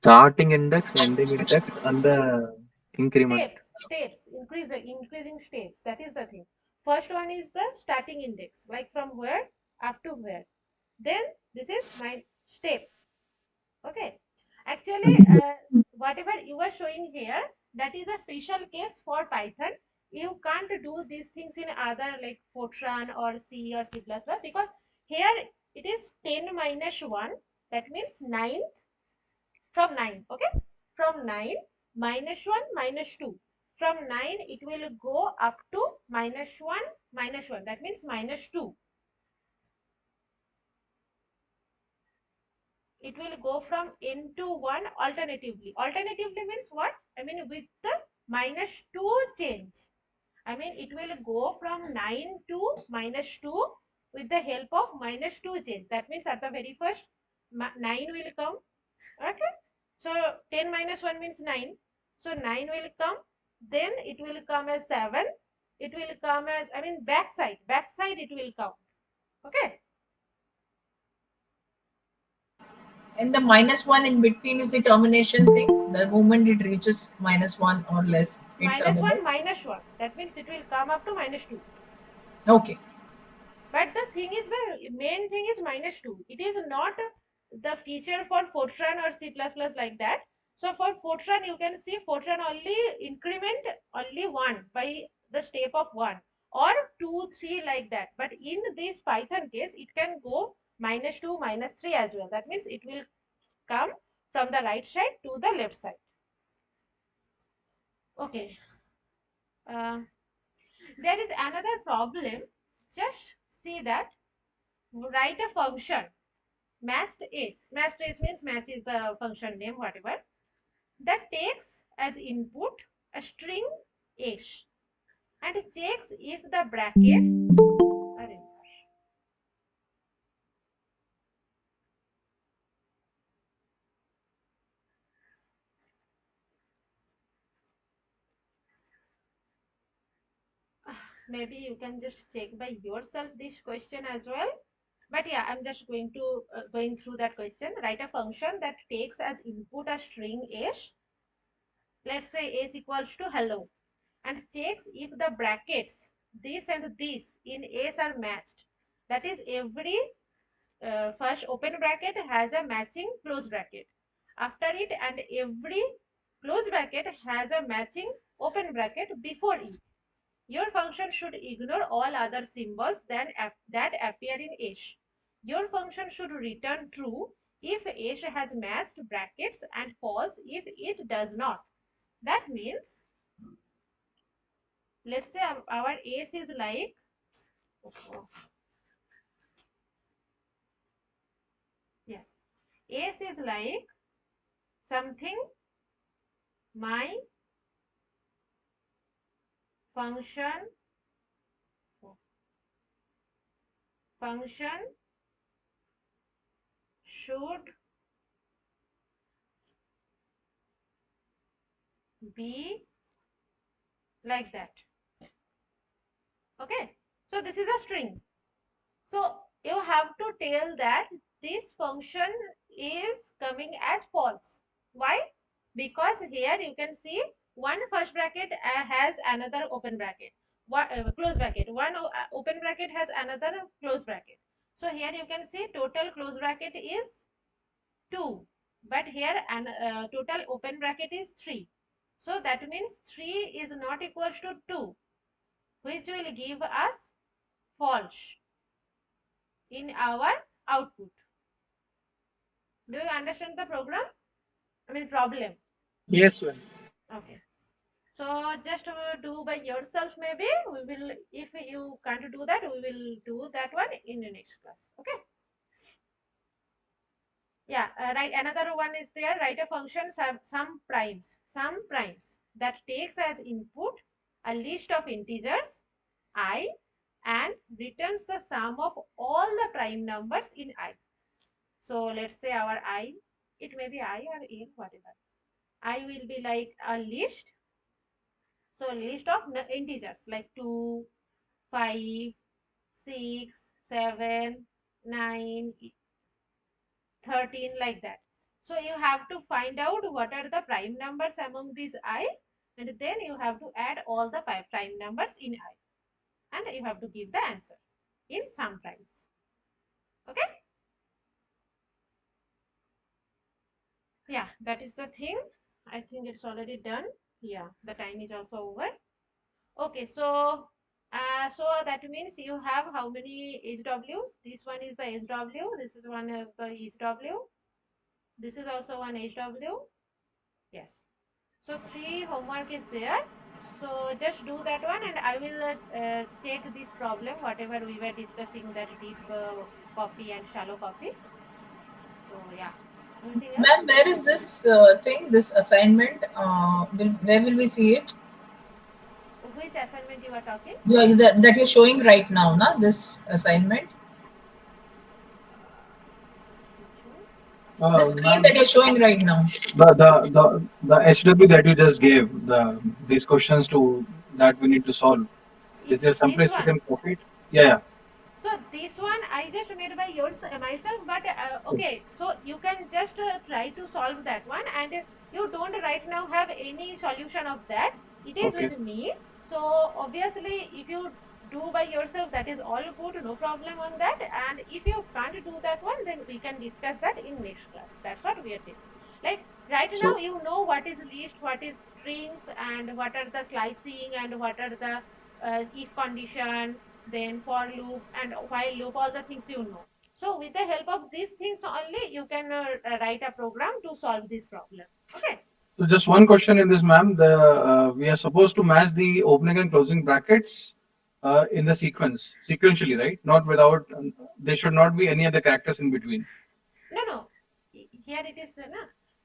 Starting index, ending index, and the increment. Steps, increasing steps. That is the thing. First one is the starting index, like from where up to where. Then this is my step. Okay. Actually, whatever you are showing here, that is a special case for Python. You can't do these things in other like Fortran or C or C++ because here it is 10 minus 1. That means 9 from 9. Okay. From 9 minus 1 minus 2. From 9 it will go up to minus 1 minus 1. That means minus 2. It will go from n to 1 alternatively. Alternatively means what? I mean with the minus 2 change. I mean it will go from 9 to minus 2 with the help of minus 2 change. That means at the very first 9 will come. Okay. So 10 minus 1 means 9. So 9 will come. Then it will come as 7. It will come as, I mean backside it will come. Okay. And the minus one in between is the termination thing. The moment it reaches minus one or less, it Minus 1 minus 1. That means it will come up to minus 2. Okay. But the thing is, the main thing is minus 2. It is not the feature for Fortran or C++ like that. So for Fortran, you can see Fortran only increment only 1 by the step of 1 or 2, 3 like that. But in this Python case, it can go minus 2, minus 3 as well. That means it will come from the right side to the left side. Okay. There is another problem. Just see that. Write a function matched is. Matched is means match is the function name, whatever. That takes as input a string s and checks if the brackets are in. Maybe you can just check by yourself this question as well. But yeah, I'm just going to going through that question. Write a function that takes as input a string s. Let's say s equals to hello, and checks if the brackets this and this in s are matched. That is every first open bracket has a matching close bracket. After it, and every close bracket has a matching open bracket before it. Your function should ignore all other symbols that appear in s. Your function should return true if s has matched brackets and false if it does not. That means, let's say our s is like, yes, s is like something my function should be like that. Okay, so this is a string. So you have to tell that this function is coming as false. Why? because here you can see one first bracket has another open bracket, one close bracket, one open bracket has another close bracket. So here you can see total close bracket is 2, but here an total open bracket is 3. So that means 3 is not equals to 2, which will give us false in our output. Do you understand the program? I mean problem. Yes, ma'am. Okay. So just do by yourself maybe. We will, if you can't do that, we will do that one in the next class. Okay. Yeah, right. Another one is there. Write a function some primes that takes as input a list of integers I and returns the sum of all the prime numbers in I. So let's say our I, it may be I or in, whatever. I will be like a list. So list of integers like 2, 5, 6, 7, 9, 13, like that. So you have to find out what are the prime numbers among these I, and then you have to add all the prime numbers in I, and you have to give the answer in some primes. Okay. Yeah, that is the thing. I think it's already done. Yeah, the time is also over. Okay, so so that means you have how many HWs? This one is the HW. This is one of the HW. This is also one HW. Yes. So 3 homework is there. So just do that one, and I will check this problem, whatever we were discussing, that deep copy and shallow copy. So yeah. Anything else? Ma'am, where is this thing, this assignment? Where will we see it? Which assignment you are talking? Yeah, that you're showing right now, na? This assignment. The screen Ma'am, that you're showing right now. the HW that you just gave, these questions to that we need to solve. Is there some This place we one. can copy it? Yeah. So this one I just made by myself, but okay. So you can just try to solve that one, and you don't right now have any solution of that. It is Okay. with me. So obviously, if you do by yourself, that is all good, no problem on that. And if you can't do that one, then we can discuss that in next class. That's what we are taking. Like right now, So you know what is list, what is strings, and what are the slicing, and what are the if condition, then for loop and while loop, all the things you know. So with the help of these things only, you can write a program to solve this problem. Okay. So just one question in this, ma'am. We are supposed to match the opening and closing brackets in the sequentially, right? Not without. There should not be any other characters in between. No. Here it is.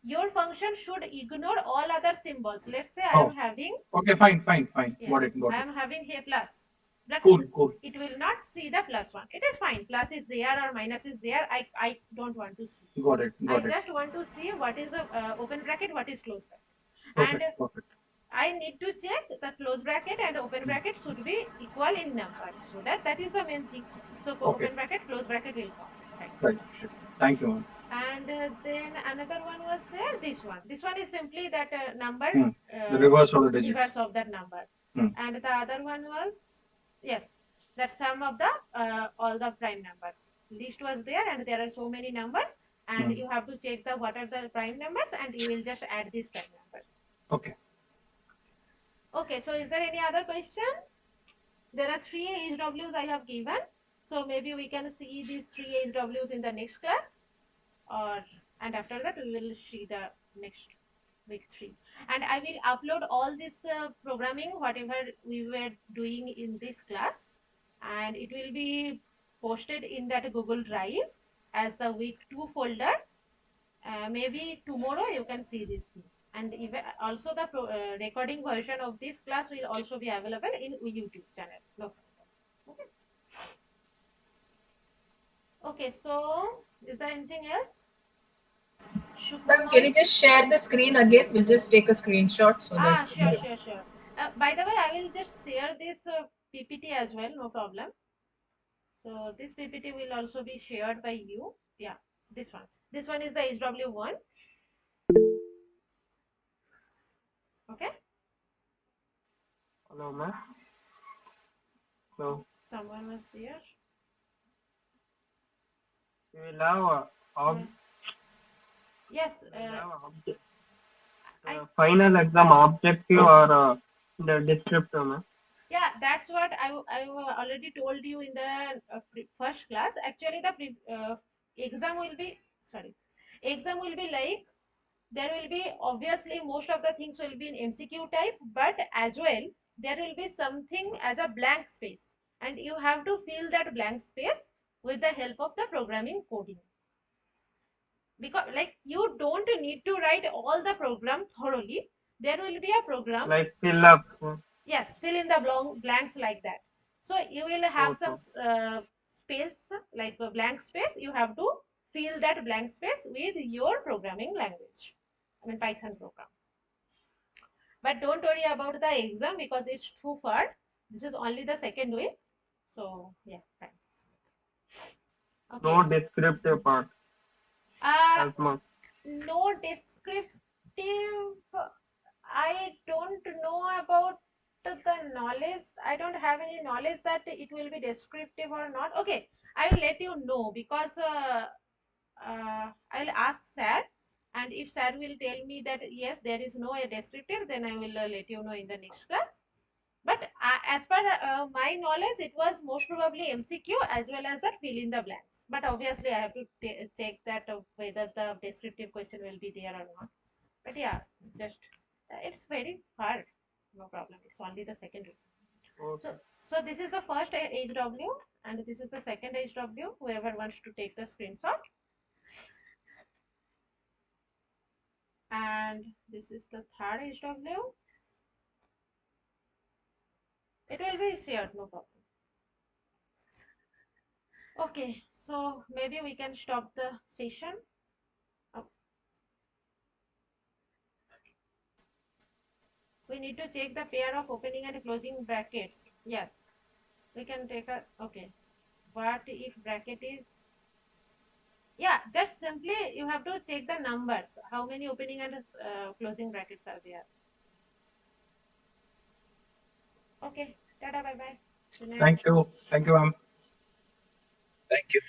Your function should ignore all other symbols. Let's say I am having. Okay, fine. Yes, Got it. I am having here plus. Cool. It will not see the plus one. It is fine. Plus is there or minus is there. I don't want to see. Got it. I just want to see what is a open bracket, what is closed bracket. Perfect. I need to check the close bracket and open bracket should be equal in number. So that is the main thing. So open bracket, close bracket will come. Right. Sure. Thank you, ma'am. And then another one was there. This one is simply that number. The reverse of the digits. Reverse of that number. And the other one was, yes, that sum of the all the prime numbers. List was there, and there are so many numbers, and you have to check the what are the prime numbers, and you will just add these prime numbers. Okay. Okay, so is there any other question? There are 3 HWs I have given. So maybe we can see these 3 HWs in the next class, and after that we will see the next week 3. And I will upload all this programming, whatever we were doing in this class, and it will be posted in that Google Drive as the week 2 folder. Maybe tomorrow you can see these things, and even also the recording version of this class will also be available in YouTube channel. No problem. Okay, so is there anything else? Ma'am, can you just share the screen again? We'll just take a screenshot so that. Sure. By the way, I will just share this PPT as well, no problem. So this PPT will also be shared by you. Yeah, this one. This one is the HW1. Okay. Hello, ma'am. So Someone was there. we will have Yes. final exam objective or the descriptive, ma'am. Yeah, that's what I already told you in the first class. Actually, the exam will be exam will be like, there will be obviously most of the things will be in MCQ type, but as well there will be something as a blank space, and you have to fill that blank space with the help of the programming coding. Because like you don't need to write all the program thoroughly. There will be a program Like fill up. yes, fill in the blanks like that. So you will have some space, like a blank space. You have to fill that blank space with your programming language, I mean Python program. But don't worry about the exam because it's too far. This is only the second week, so yeah, fine. Okay. No descriptive part as much. No descriptive. I don't know about the knowledge. I don't have any knowledge that it will be descriptive or not. Okay, I will let you know because I'll ask Sir, and if Sir will tell me that yes, there is no descriptive, then I will let you know in the next class. But as per my knowledge, it was most probably MCQ as well as that fill in the blanks. But obviously, I have to check that whether the descriptive question will be there or not. But yeah, just it's very hard. No problem. It's only the second week. So this is the first HW and this is the second HW. Whoever wants to take the screenshot. And this is the third HW. It will be shared, no problem. Okay, so maybe we can stop the session. We need to check the pair of opening and closing brackets. Yes, we can take a, okay. What if bracket is, yeah, just simply you have to check the numbers, how many opening and closing brackets are there. Okay, tada, bye bye. Thank you, ma'am. Thank you.